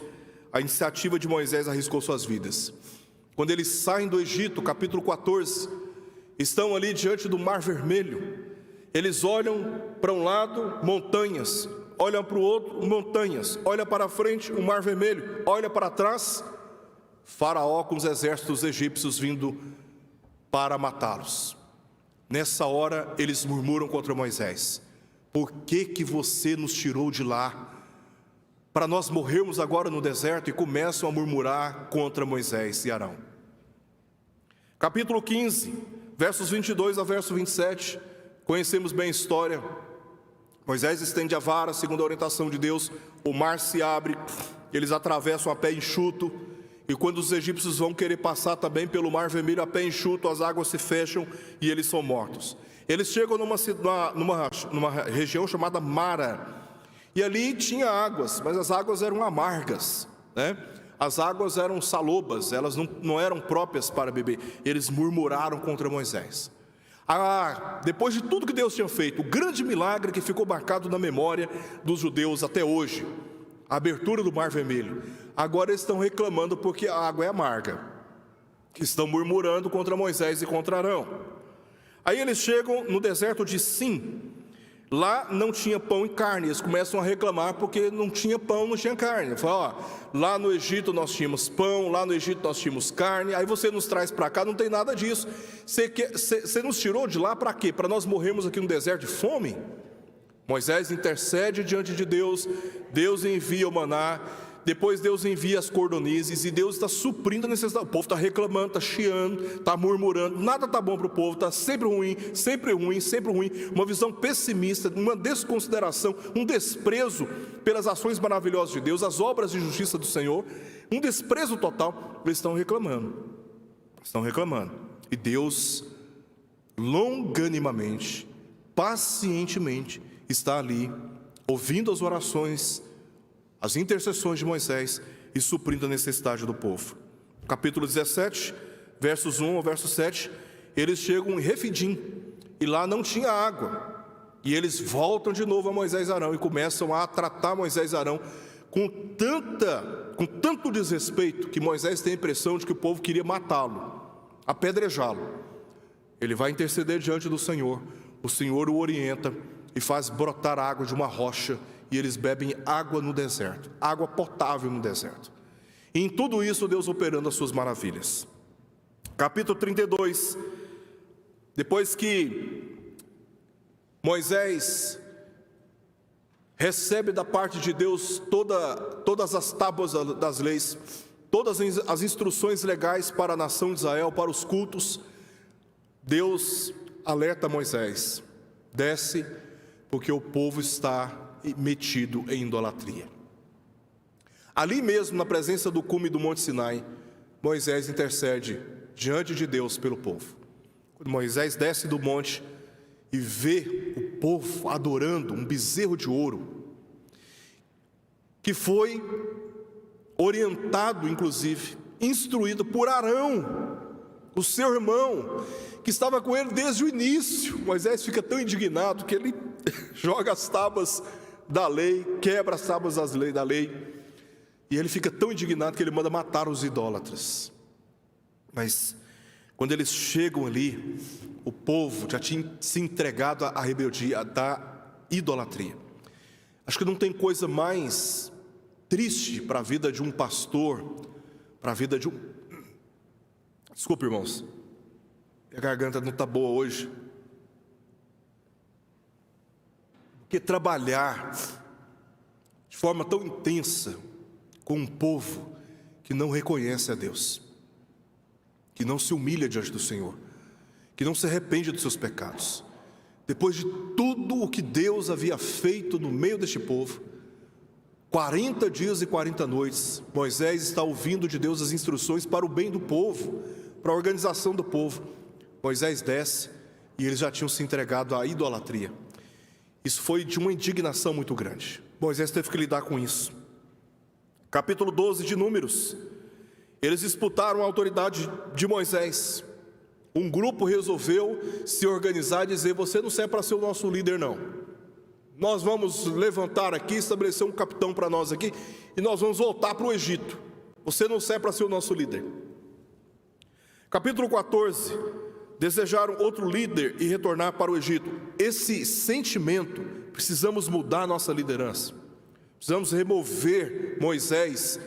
a iniciativa de Moisés arriscou suas vidas. Quando eles saem do Egito, capítulo 14, estão ali diante do Mar Vermelho. Eles olham para um lado, montanhas, olham para o outro, montanhas, olha para frente, o Mar Vermelho, olha para trás, Faraó com os exércitos egípcios vindo para matá-los. Nessa hora eles murmuram contra Moisés: por que você nos tirou de lá para nós morrermos agora no deserto? E começam a murmurar contra Moisés e Arão. Capítulo 15, versos 22 a verso 27, conhecemos bem a história. Moisés estende a vara, segundo a orientação de Deus, o mar se abre, eles atravessam a pé enxuto, E quando os egípcios vão querer passar também pelo Mar Vermelho a pé enxuto, as águas se fecham e eles são mortos. Eles chegam numa região chamada Mara, e ali tinha águas, mas as águas eram amargas, né? As águas eram salobas, elas não eram próprias para beber. Eles murmuraram contra Moisés. Depois de tudo que Deus tinha feito, o grande milagre que ficou marcado na memória dos judeus até hoje, a abertura do Mar Vermelho, agora eles estão reclamando porque a água é amarga, estão murmurando contra Moisés e contra Arão. Aí eles chegam no deserto de Sim. Lá não tinha pão e carne. Eles começam a reclamar porque não tinha pão, não tinha carne. Falam, lá no Egito nós tínhamos pão, lá no Egito nós tínhamos carne. Aí você nos traz para cá, não tem nada disso. Você nos tirou de lá para quê? Para nós morrermos aqui no deserto de fome? Moisés intercede diante de Deus, Deus envia o maná, depois Deus envia as cordonizes e Deus está suprindo a necessidade. O povo está reclamando, está chiando, está murmurando, nada está bom para o povo, está sempre ruim, sempre ruim, sempre ruim. Uma visão pessimista, uma desconsideração, um desprezo pelas ações maravilhosas de Deus, as obras de justiça do Senhor, um desprezo total. Eles estão reclamando, e Deus longanimamente, pacientemente está ali, ouvindo as orações, as intercessões de Moisés e suprindo a necessidade do povo. Capítulo 17, versos 1 ao verso 7, eles chegam em Refidim, e lá não tinha água, e eles voltam de novo a Moisés e Arão, e começam a tratar Moisés e Arão com tanto desrespeito, que Moisés tem a impressão de que o povo queria matá-lo, apedrejá-lo. Ele vai interceder diante do Senhor, o Senhor o orienta, e faz brotar água de uma rocha, e eles bebem água no deserto, água potável no deserto. E em tudo isso Deus operando as suas maravilhas. Capítulo 32, depois que Moisés recebe da parte de Deus todas as tábuas das leis, todas as instruções legais para a nação de Israel, para os cultos, Deus alerta Moisés: desce, porque o povo está metido em idolatria. Ali mesmo, na presença do cume do Monte Sinai, Moisés intercede diante de Deus pelo povo. Quando Moisés desce do monte e vê o povo adorando um bezerro de ouro, que foi orientado, inclusive, instruído por Arão, o seu irmão, que estava com ele desde o início. Moisés fica tão indignado que ele joga as tábuas da lei, quebra as tábuas da lei, e ele fica tão indignado que ele manda matar os idólatras. Mas quando eles chegam ali, o povo já tinha se entregado à rebeldia, da idolatria. Acho que não tem coisa mais triste para a vida de um pastor, para a vida de um... Desculpa, irmãos, a garganta não está boa hoje. Porque trabalhar de forma tão intensa com um povo que não reconhece a Deus, que não se humilha diante do Senhor, que não se arrepende dos seus pecados. Depois de tudo o que Deus havia feito no meio deste povo, 40 dias e 40 noites, Moisés está ouvindo de Deus as instruções para o bem do povo, para a organização do povo. Moisés desce e eles já tinham se entregado à idolatria. Isso foi de uma indignação muito grande. Moisés teve que lidar com isso. Capítulo 12 de Números. Eles disputaram a autoridade de Moisés. Um grupo resolveu se organizar e dizer: você não serve para ser o nosso líder, não. Nós vamos levantar aqui, estabelecer um capitão para nós aqui, e nós vamos voltar para o Egito. Você não serve para ser o nosso líder. Capítulo 14. Desejaram outro líder e retornar para o Egito. Esse sentimento, precisamos mudar a nossa liderança. Precisamos remover Moisés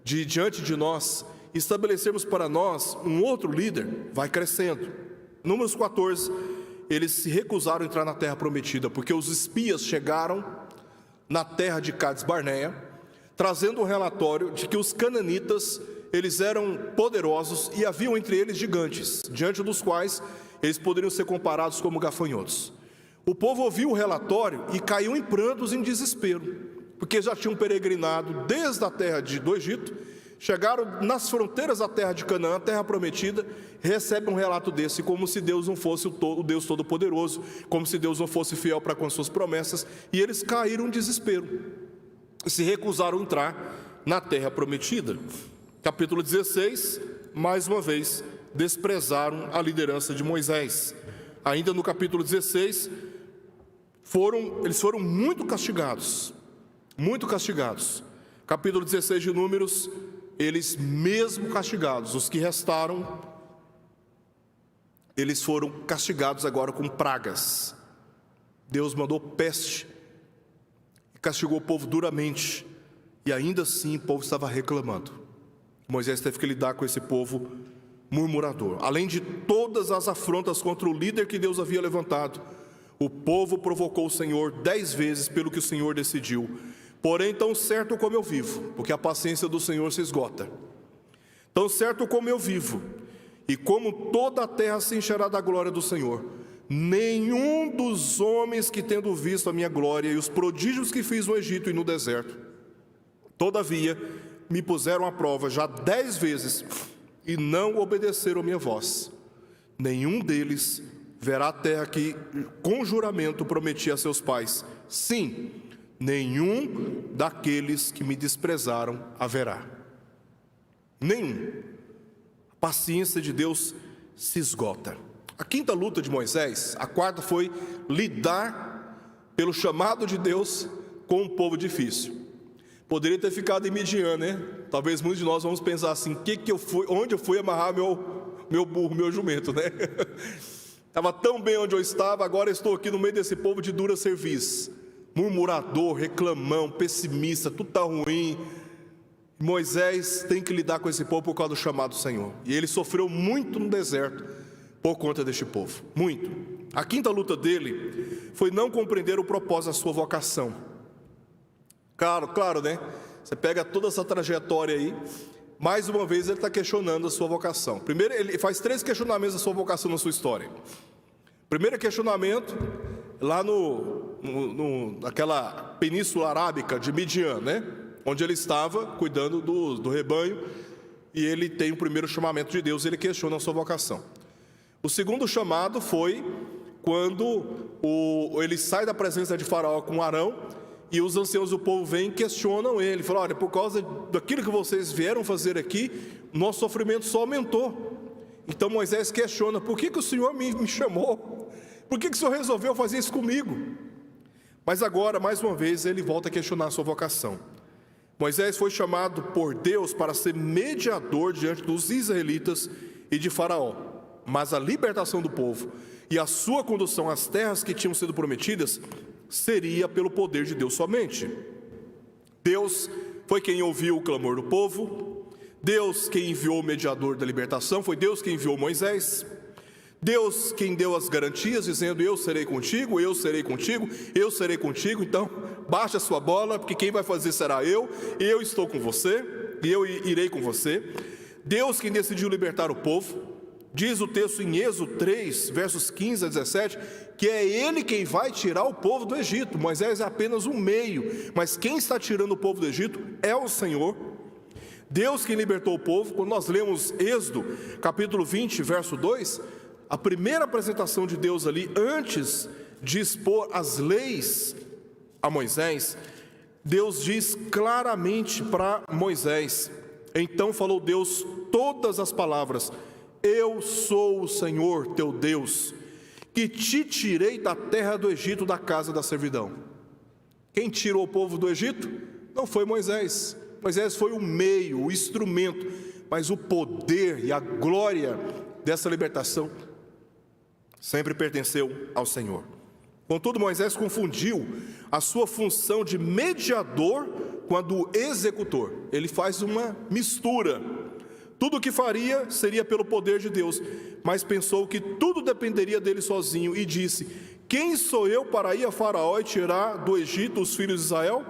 de diante de nós e estabelecermos para nós um outro líder. Vai crescendo. Números 14, eles se recusaram a entrar na terra prometida, porque os espias chegaram na terra de Cades Barneia, trazendo um relatório de que os cananitas, eles eram poderosos e haviam entre eles gigantes, diante dos quais eles poderiam ser comparados como gafanhotos. O povo ouviu o relatório e caiu em prantos, em desespero, porque já tinham peregrinado desde a terra do Egito, chegaram nas fronteiras da terra de Canaã, a terra prometida, recebem um relato desse, como se Deus não fosse o Deus Todo-Poderoso, como se Deus não fosse fiel para com as suas promessas, e eles caíram em desespero, e se recusaram a entrar na terra prometida. Capítulo 16, mais uma vez, desprezaram a liderança de Moisés. Ainda no capítulo 16, eles foram muito castigados, muito castigados. Capítulo 16 de Números, eles mesmo castigados, os que restaram, eles foram castigados agora com pragas. Deus mandou peste, castigou o povo duramente, e ainda assim o povo estava reclamando. Moisés teve que lidar com esse povo murmurador. Além de todas as afrontas contra o líder que Deus havia levantado, o povo provocou o Senhor 10 vezes pelo que o Senhor decidiu. Porém, tão certo como eu vivo, porque a paciência do Senhor se esgota, tão certo como eu vivo, e como toda a terra se encherá da glória do Senhor, nenhum dos homens que, tendo visto a minha glória e os prodígios que fiz no Egito e no deserto, todavia me puseram à prova já 10 vezes e não obedeceram a minha voz, nenhum deles verá a terra que com juramento prometi a seus pais. Sim, nenhum daqueles que me desprezaram haverá. Nenhum. A paciência de Deus se esgota. A quinta luta de Moisés, a quarta, foi lidar pelo chamado de Deus com um povo difícil. Poderia ter ficado em Midian, né? Talvez muitos de nós vamos pensar assim: onde eu fui amarrar meu burro, meu jumento, né? Estava tão bem onde eu estava, agora estou aqui no meio desse povo de dura cerviz, murmurador, reclamão, pessimista, tudo está ruim. Moisés tem que lidar com esse povo por causa do chamado do Senhor, e ele sofreu muito no deserto por conta deste povo, muito. A quinta luta dele foi não compreender o propósito da sua vocação. Claro, né? Você pega toda essa trajetória aí, mais uma vez ele está questionando a sua vocação. Primeiro, ele faz 3 questionamentos da sua vocação na sua história. Primeiro questionamento, lá naquela península arábica de Midian, né? Onde ele estava cuidando do rebanho, e ele tem o primeiro chamamento de Deus, ele questiona a sua vocação. O segundo chamado foi quando ele sai da presença de Faraó com Arão, e os anciãos do povo vêm e questionam ele, falam: olha, por causa daquilo que vocês vieram fazer aqui, nosso sofrimento só aumentou. Então Moisés questiona: por que o Senhor me chamou? Por que o Senhor resolveu fazer isso comigo? Mas agora, mais uma vez, ele volta a questionar a sua vocação. Moisés foi chamado por Deus para ser mediador diante dos israelitas e de Faraó, mas a libertação do povo e a sua condução às terras que tinham sido prometidas seria pelo poder de Deus somente. Deus foi quem ouviu o clamor do povo, Deus quem enviou o mediador da libertação, foi Deus quem enviou Moisés, Deus quem deu as garantias, dizendo: eu serei contigo, eu serei contigo, eu serei contigo. Então baixa a sua bola, porque quem vai fazer será eu estou com você, e eu irei com você. Deus quem decidiu libertar o povo. Diz o texto em Êxodo 3, versos 15 a 17, que é Ele quem vai tirar o povo do Egito. Moisés é apenas um meio, mas quem está tirando o povo do Egito é o Senhor. Deus quem libertou o povo. Quando nós lemos Êxodo, capítulo 20, verso 2, a primeira apresentação de Deus ali, antes de expor as leis a Moisés, Deus diz claramente para Moisés: então falou Deus todas as palavras: eu sou o Senhor teu Deus, que te tirei da terra do Egito, da casa da servidão. Quem tirou o povo do Egito? Não foi Moisés. Moisés foi o meio, o instrumento, mas o poder e a glória dessa libertação sempre pertenceu ao Senhor. Contudo, Moisés confundiu a sua função de mediador com a do executor. Ele faz uma mistura. Tudo o que faria seria pelo poder de Deus, mas pensou que tudo dependeria dele sozinho e disse: quem sou eu para ir a Faraó e tirar do Egito os filhos de Israel?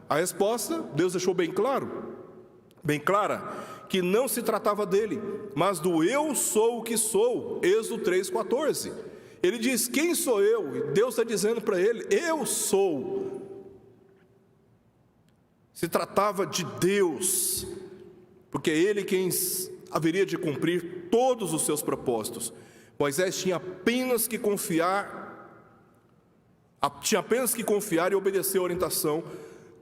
A resposta, Deus deixou bem clara, que não se tratava dele, mas do eu sou o que sou. Êxodo 3,14. Ele diz: quem sou eu? E Deus está dizendo para ele: eu sou. Se tratava de Deus. porque é ele quem haveria de cumprir todos os seus propósitos. Moisés tinha apenas que confiar e obedecer a orientação.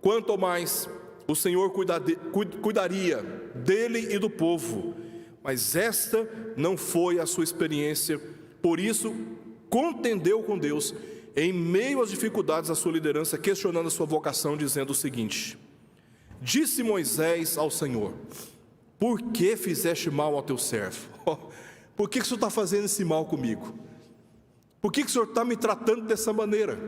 Quanto mais, o Senhor cuidaria dele e do povo. Mas esta não foi a sua experiência, por isso contendeu com Deus em meio às dificuldades da sua liderança, questionando a sua vocação, dizendo o seguinte: disse Moisés ao Senhor: por que fizeste mal ao teu servo? Por que o Senhor está fazendo esse mal comigo? Por que o Senhor está me tratando dessa maneira?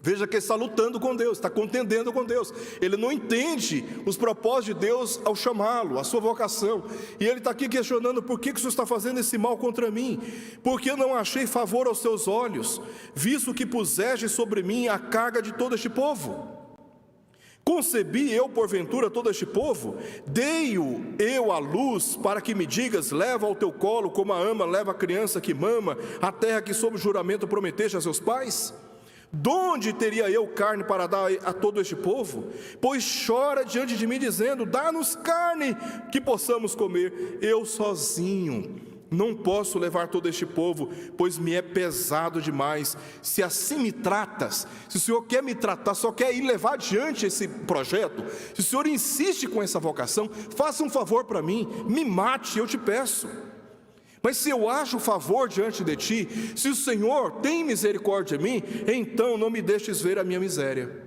Veja que ele está lutando com Deus, está contendendo com Deus. Ele não entende os propósitos de Deus ao chamá-lo, a sua vocação. E ele está aqui questionando: por que o Senhor está fazendo esse mal contra mim? Porque eu não achei favor aos teus olhos, visto que puseste sobre mim a carga de todo este povo. Concebi eu porventura todo este povo? Dei-o eu à luz para que me digas: leva ao teu colo como a ama leva a criança que mama, a terra que sob juramento prometeste a seus pais? Donde teria eu carne para dar a todo este povo? Pois chora diante de mim dizendo: dá-nos carne que possamos comer. Eu sozinho não posso levar todo este povo, pois me é pesado demais. Se assim me tratas, se o Senhor quer me tratar, só quer ir levar adiante esse projeto, se o Senhor insiste com essa vocação, faça um favor para mim, me mate, eu te peço. Mas se eu acho favor diante de ti, se o Senhor tem misericórdia de mim, então não me deixes ver a minha miséria.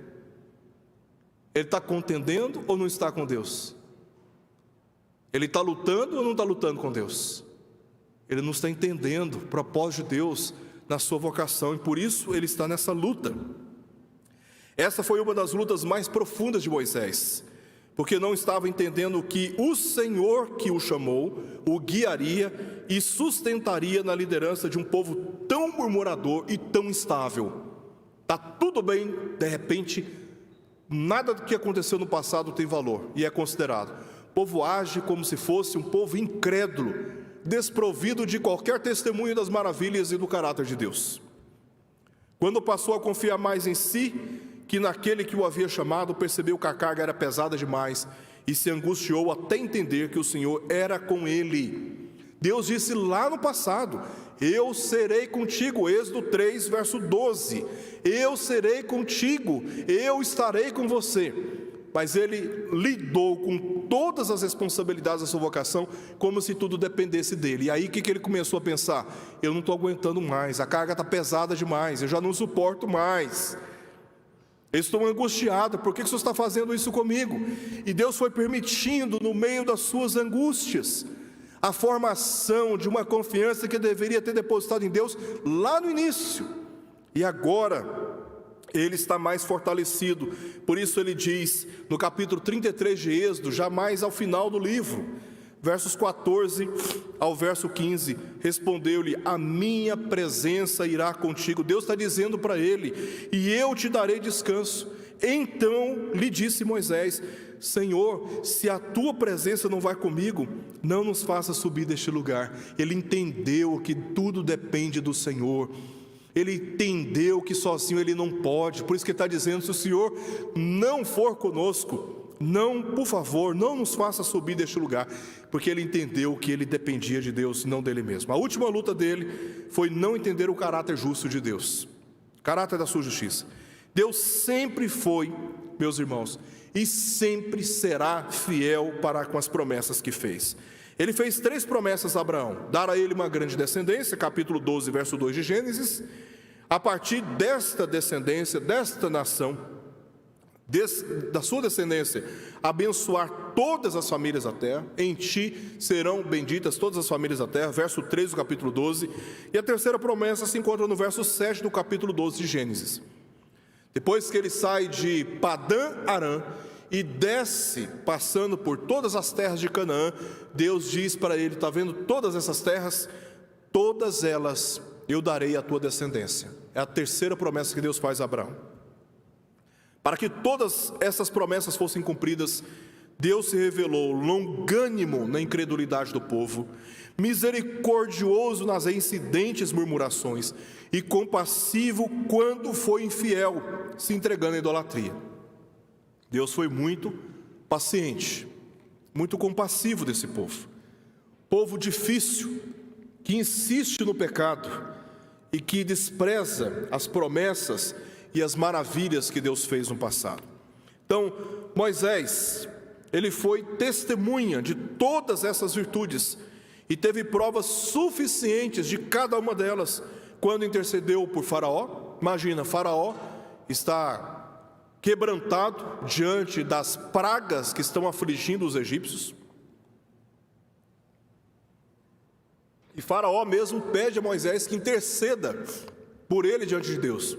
Ele está contendendo ou não está com Deus? Ele está lutando ou não está lutando com Deus? Ele não está entendendo o propósito de Deus na sua vocação, e por isso ele está nessa luta. Essa foi uma das lutas mais profundas de Moisés, porque não estava entendendo que o Senhor que o chamou, o guiaria e sustentaria na liderança de um povo tão murmurador e tão instável. Está tudo bem, de repente, nada do que aconteceu no passado tem valor e é considerado. O povo age como se fosse um povo incrédulo, desprovido de qualquer testemunho das maravilhas e do caráter de Deus. Quando passou a confiar mais em si que naquele que o havia chamado, percebeu que a carga era pesada demais e se angustiou até entender que o Senhor era com ele. Deus disse lá no passado: eu serei contigo, Êxodo 3, verso 12, eu serei contigo, eu estarei com você. Mas ele lidou com todas as responsabilidades da sua vocação como se tudo dependesse dele. E aí o que ele começou a pensar? Eu não estou aguentando mais, a carga está pesada demais, eu já não suporto mais. Eu estou angustiado, por que o Senhor está fazendo isso comigo? E Deus foi permitindo, no meio das suas angústias, a formação de uma confiança que deveria ter depositado em Deus lá no início. E agora ele está mais fortalecido. Por isso ele diz, no capítulo 33 de Êxodo, já mais ao final do livro, versos 14 ao verso 15, respondeu-lhe: a minha presença irá contigo. Deus está dizendo para ele: e eu te darei descanso. Então lhe disse Moisés: Senhor, se a tua presença não vai comigo, não nos faça subir deste lugar. Ele entendeu que tudo depende do Senhor. Ele entendeu que sozinho ele não pode. Por isso que ele está dizendo: se o Senhor não for conosco, não, por favor, não nos faça subir deste lugar. Porque ele entendeu que ele dependia de Deus, não dele mesmo. A última luta dele foi não entender o caráter justo de Deus, o caráter da sua justiça. Deus sempre foi, meus irmãos, e sempre será fiel para com as promessas que fez. Ele fez 3 promessas a Abraão: dar a ele uma grande descendência, capítulo 12, verso 2 de Gênesis. A partir desta descendência, desta nação, da sua descendência, abençoar todas as famílias da terra. Em ti serão benditas todas as famílias da terra, verso 3 do capítulo 12. E a terceira promessa se encontra no verso 7 do capítulo 12 de Gênesis. Depois que ele sai de Padã Arã e desce, passando por todas as terras de Canaã, Deus diz para ele: está vendo todas essas terras? Todas elas eu darei à tua descendência. É a terceira promessa que Deus faz a Abraão. Para que todas essas promessas fossem cumpridas, Deus se revelou longânimo na incredulidade do povo, misericordioso nas reincidentes murmurações e compassivo quando foi infiel, se entregando à idolatria. Deus foi muito paciente, muito compassivo desse povo. Povo difícil, que insiste no pecado e que despreza as promessas e as maravilhas que Deus fez no passado. Então, Moisés, ele foi testemunha de todas essas virtudes e teve provas suficientes de cada uma delas quando intercedeu por Faraó. Imagina, Faraó está quebrantado diante das pragas que estão afligindo os egípcios. E Faraó mesmo pede a Moisés que interceda por ele diante de Deus.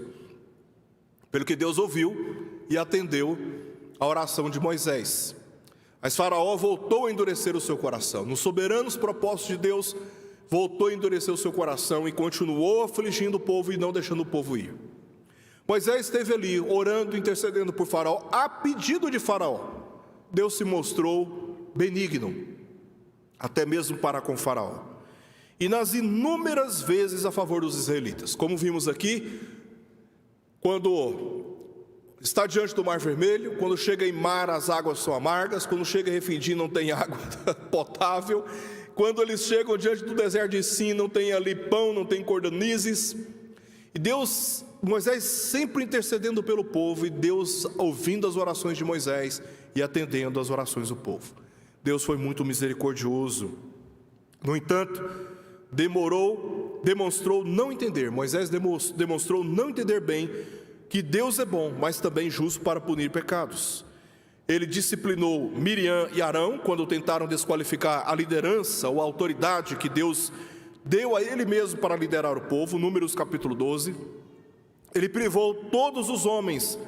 Pelo que Deus ouviu e atendeu a oração de Moisés. Mas Faraó voltou a endurecer o seu coração. Nos soberanos propósitos de Deus, voltou a endurecer o seu coração e continuou afligindo o povo e não deixando o povo ir. Moisés esteve ali orando, intercedendo por Faraó, a pedido de Faraó. Deus se mostrou benigno, até mesmo para com Faraó. E nas inúmeras vezes a favor dos israelitas. Como vimos aqui, quando está diante do Mar Vermelho, quando chega em Mar as águas são amargas, quando chega em Refidim não tem água potável, quando eles chegam diante do deserto de Sim, não tem ali pão, não tem cordonizes. E Moisés sempre intercedendo pelo povo, e Deus ouvindo as orações de Moisés e atendendo às orações do povo. Deus foi muito misericordioso. No entanto, demonstrou não entender. Moisés demonstrou não entender bem que Deus é bom, mas também justo para punir pecados. Ele disciplinou Miriam e Arão quando tentaram desqualificar a liderança ou a autoridade que Deus deu a ele mesmo para liderar o povo. Números capítulo 12. Ele privou todos os homens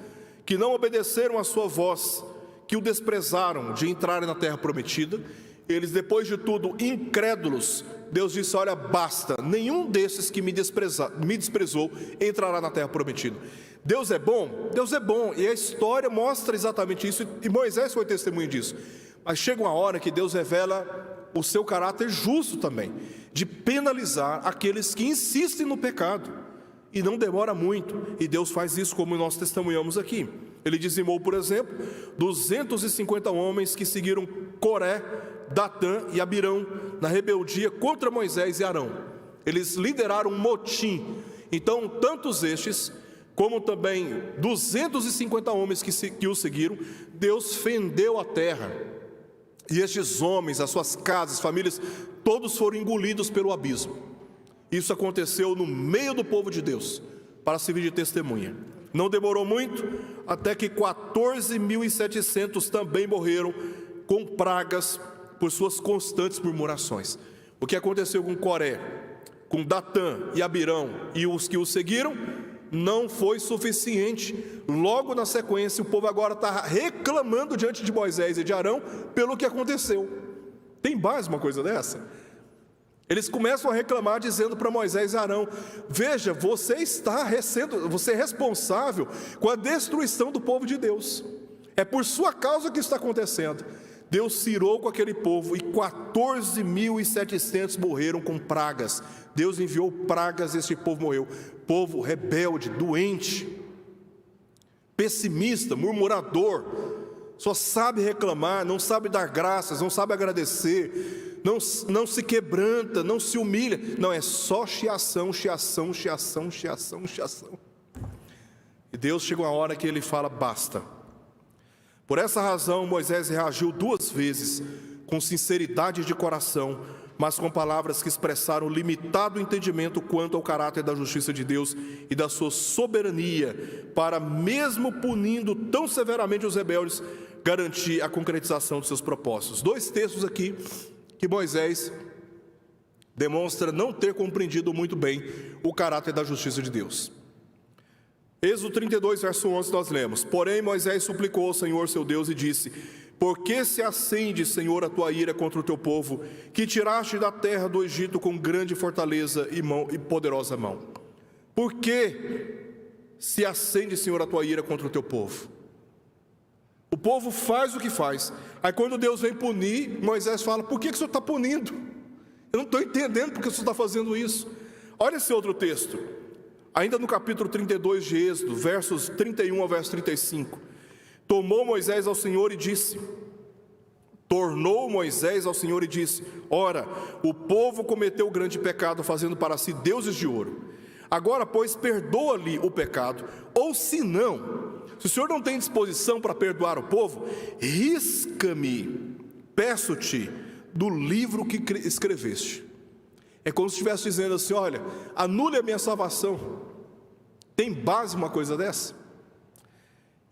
que não obedeceram à sua voz, que o desprezaram, de entrarem na terra prometida. Eles, depois de tudo, incrédulos, Deus disse: olha, basta, nenhum desses que me desprezou entrará na terra prometida. Deus é bom? Deus é bom, e a história mostra exatamente isso, e Moisés foi testemunho disso. Mas chega uma hora que Deus revela o seu caráter justo também, de penalizar aqueles que insistem no pecado, e não demora muito, e Deus faz isso como nós testemunhamos aqui. Ele dizimou, por exemplo, 250 homens que seguiram Coré, Datã e Abirão na rebeldia contra Moisés e Arão. Eles lideraram um motim. Então, tantos estes, como também 250 homens que o seguiram, Deus fendeu a terra. E estes homens, as suas casas, famílias, todos foram engolidos pelo abismo. Isso aconteceu no meio do povo de Deus, para servir de testemunha. Não demorou muito, até que 14.700 também morreram com pragas por suas constantes murmurações. O que aconteceu com Coré, com Datã e Abirão e os que o seguiram, não foi suficiente. Logo na sequência, o povo agora está reclamando diante de Moisés e de Arão pelo que aconteceu. Tem mais uma coisa dessa? Eles começam a reclamar dizendo para Moisés e Arão: veja, você é responsável com a destruição do povo de Deus. É por sua causa que isso está acontecendo. Deus se irou com aquele povo e 14.700 morreram com pragas. Deus enviou pragas e esse povo morreu. Povo rebelde, doente, pessimista, murmurador, só sabe reclamar, não sabe dar graças, não sabe agradecer, não se quebranta, não se humilha. Não, é só chiação, chiação, chiação, chiação, chiação. E Deus chega uma hora que Ele fala: basta. Por essa razão, Moisés reagiu 2 vezes, com sinceridade de coração, mas com palavras que expressaram limitado entendimento quanto ao caráter da justiça de Deus e da sua soberania, para, mesmo punindo tão severamente os rebeldes, garantir a concretização dos seus propósitos. 2 textos aqui que Moisés demonstra não ter compreendido muito bem o caráter da justiça de Deus. Êxodo 32, verso 11, nós lemos: porém Moisés suplicou ao Senhor seu Deus e disse: por que se acende, Senhor, a tua ira contra o teu povo, que tiraste da terra do Egito com grande fortaleza e poderosa mão? Por que se acende, Senhor, a tua ira contra o teu povo? O povo faz o que faz. Aí quando Deus vem punir, Moisés fala: por que o Senhor está punindo? Eu não estou entendendo porque o Senhor está fazendo isso. Olha esse outro texto, ainda no capítulo 32 de Êxodo, versos 31 ao verso 35. Tomou Moisés ao Senhor e disse: Tornou Moisés ao Senhor e disse: ora, o povo cometeu grande pecado, fazendo para si deuses de ouro. Agora, pois, perdoa-lhe o pecado, ou se não, se o Senhor não tem disposição para perdoar o povo, risca-me, peço-te, do livro que escreveste. É como se estivesse dizendo assim: olha, anule a minha salvação. Tem base uma coisa dessa?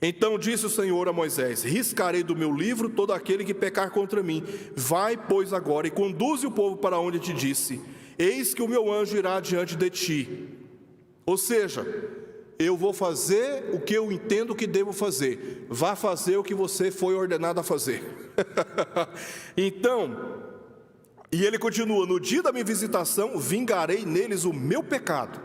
Então disse o Senhor a Moisés: riscarei do meu livro todo aquele que pecar contra mim. Vai, pois, agora e conduze o povo para onde te disse: eis que o meu anjo irá diante de ti. Ou seja, eu vou fazer o que eu entendo que devo fazer. Vá fazer o que você foi ordenado a fazer. Então, e ele continua: no dia da minha visitação, vingarei neles o meu pecado.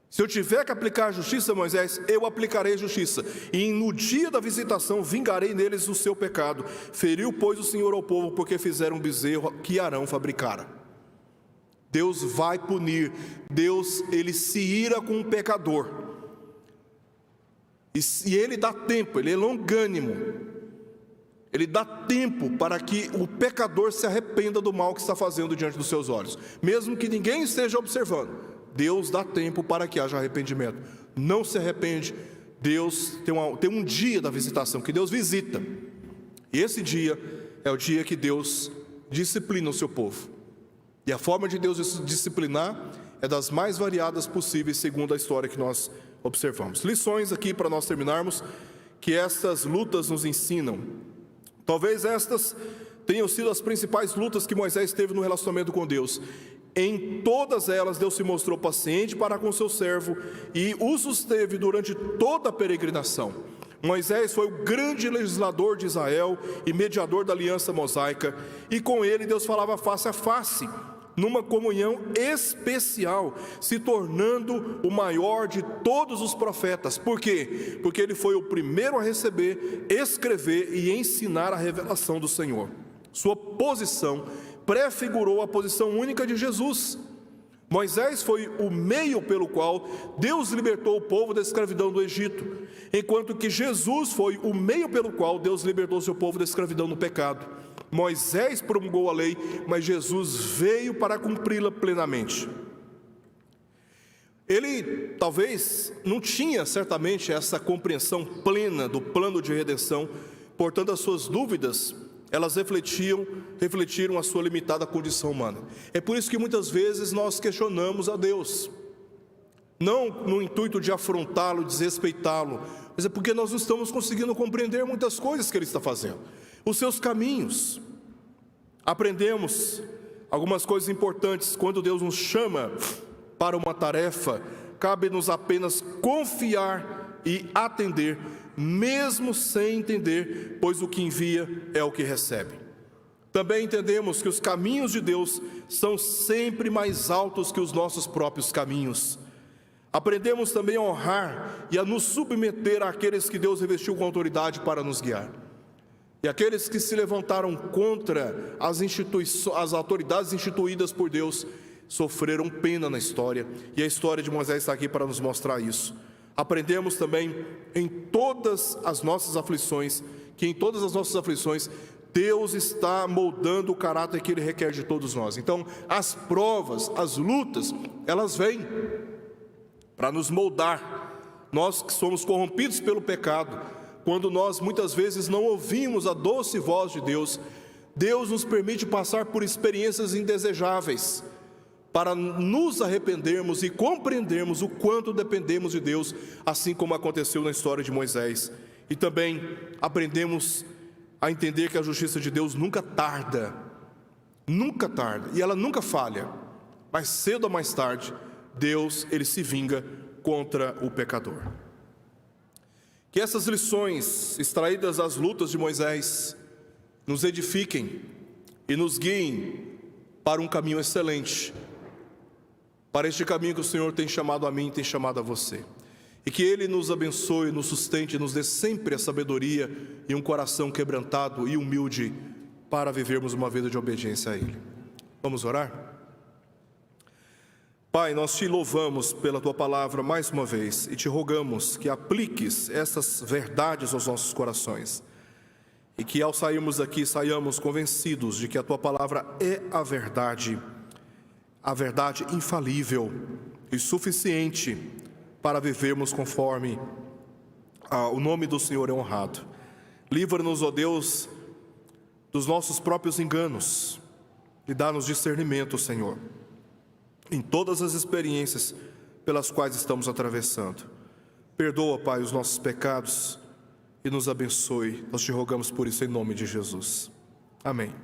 Se eu tiver que aplicar justiça, Moisés, eu aplicarei justiça. E no dia da visitação, vingarei neles o seu pecado. Feriu, pois, o Senhor ao povo, porque fizeram um bezerro que Arão fabricara. Deus vai punir. Deus, ele se ira com o pecador. E ele dá tempo, ele é longânimo. Ele dá tempo para que o pecador se arrependa do mal que está fazendo diante dos seus olhos. Mesmo que ninguém esteja observando. Deus dá tempo para que haja arrependimento. Não se arrepende. Deus tem um dia da visitação, que Deus visita. E esse dia é o dia que Deus disciplina o seu povo. E a forma de Deus disciplinar é das mais variadas possíveis, segundo a história que nós observamos. Lições aqui para nós terminarmos, que estas lutas nos ensinam. Talvez estas tenham sido as principais lutas que Moisés teve no relacionamento com Deus. Em todas elas, Deus se mostrou paciente para com seu servo e o susteve durante toda a peregrinação. Moisés foi o grande legislador de Israel e mediador da aliança mosaica, e com ele Deus falava face a face, numa comunhão especial, se tornando o maior de todos os profetas. Por quê? Porque ele foi o primeiro a receber, escrever e ensinar a revelação do Senhor. Sua posição prefigurou a posição única de Jesus. Moisés foi o meio pelo qual Deus libertou o povo da escravidão do Egito, enquanto que Jesus foi o meio pelo qual Deus libertou seu povo da escravidão no pecado. Moisés promulgou a lei, mas Jesus veio para cumpri-la plenamente. Ele talvez não tinha certamente essa compreensão plena do plano de redenção, portanto as suas dúvidas, elas refletiram a sua limitada condição humana. É por isso que muitas vezes nós questionamos a Deus, não no intuito de afrontá-lo, desrespeitá-lo, mas é porque nós não estamos conseguindo compreender muitas coisas que Ele está fazendo, os seus caminhos. Aprendemos algumas coisas importantes. Quando Deus nos chama para uma tarefa, cabe-nos apenas confiar e atender, mesmo sem entender, pois o que envia é o que recebe. Também entendemos que os caminhos de Deus são sempre mais altos que os nossos próprios caminhos. Aprendemos também a honrar e a nos submeter àqueles que Deus revestiu com autoridade para nos guiar. E aqueles que se levantaram contra as autoridades instituídas por Deus, sofreram pena na história, e a história de Moisés está aqui para nos mostrar isso. Aprendemos também em todas as nossas aflições, que em todas as nossas aflições, Deus está moldando o caráter que Ele requer de todos nós. Então, as provas, as lutas, elas vêm para nos moldar. Nós que somos corrompidos pelo pecado, quando nós muitas vezes não ouvimos a doce voz de Deus, Deus nos permite passar por experiências indesejáveis, para nos arrependermos e compreendermos o quanto dependemos de Deus, assim como aconteceu na história de Moisés. E também aprendemos a entender que a justiça de Deus nunca tarda, e ela nunca falha, mas cedo ou mais tarde, Deus, Ele se vinga contra o pecador. Que essas lições extraídas das lutas de Moisés nos edifiquem e nos guiem para um caminho excelente, para este caminho que o Senhor tem chamado a mim e tem chamado a você. E que Ele nos abençoe, nos sustente, nos dê sempre a sabedoria e um coração quebrantado e humilde para vivermos uma vida de obediência a Ele. Vamos orar? Pai, nós te louvamos pela Tua palavra mais uma vez e te rogamos que apliques essas verdades aos nossos corações. e que ao sairmos daqui, saiamos convencidos de que a Tua palavra é a verdade infalível e suficiente para vivermos conforme o nome do Senhor é honrado. Livra-nos, ó Deus, dos nossos próprios enganos e dá-nos discernimento, Senhor, em todas as experiências pelas quais estamos atravessando. Perdoa, Pai, os nossos pecados e nos abençoe. Nós te rogamos por isso em nome de Jesus. Amém.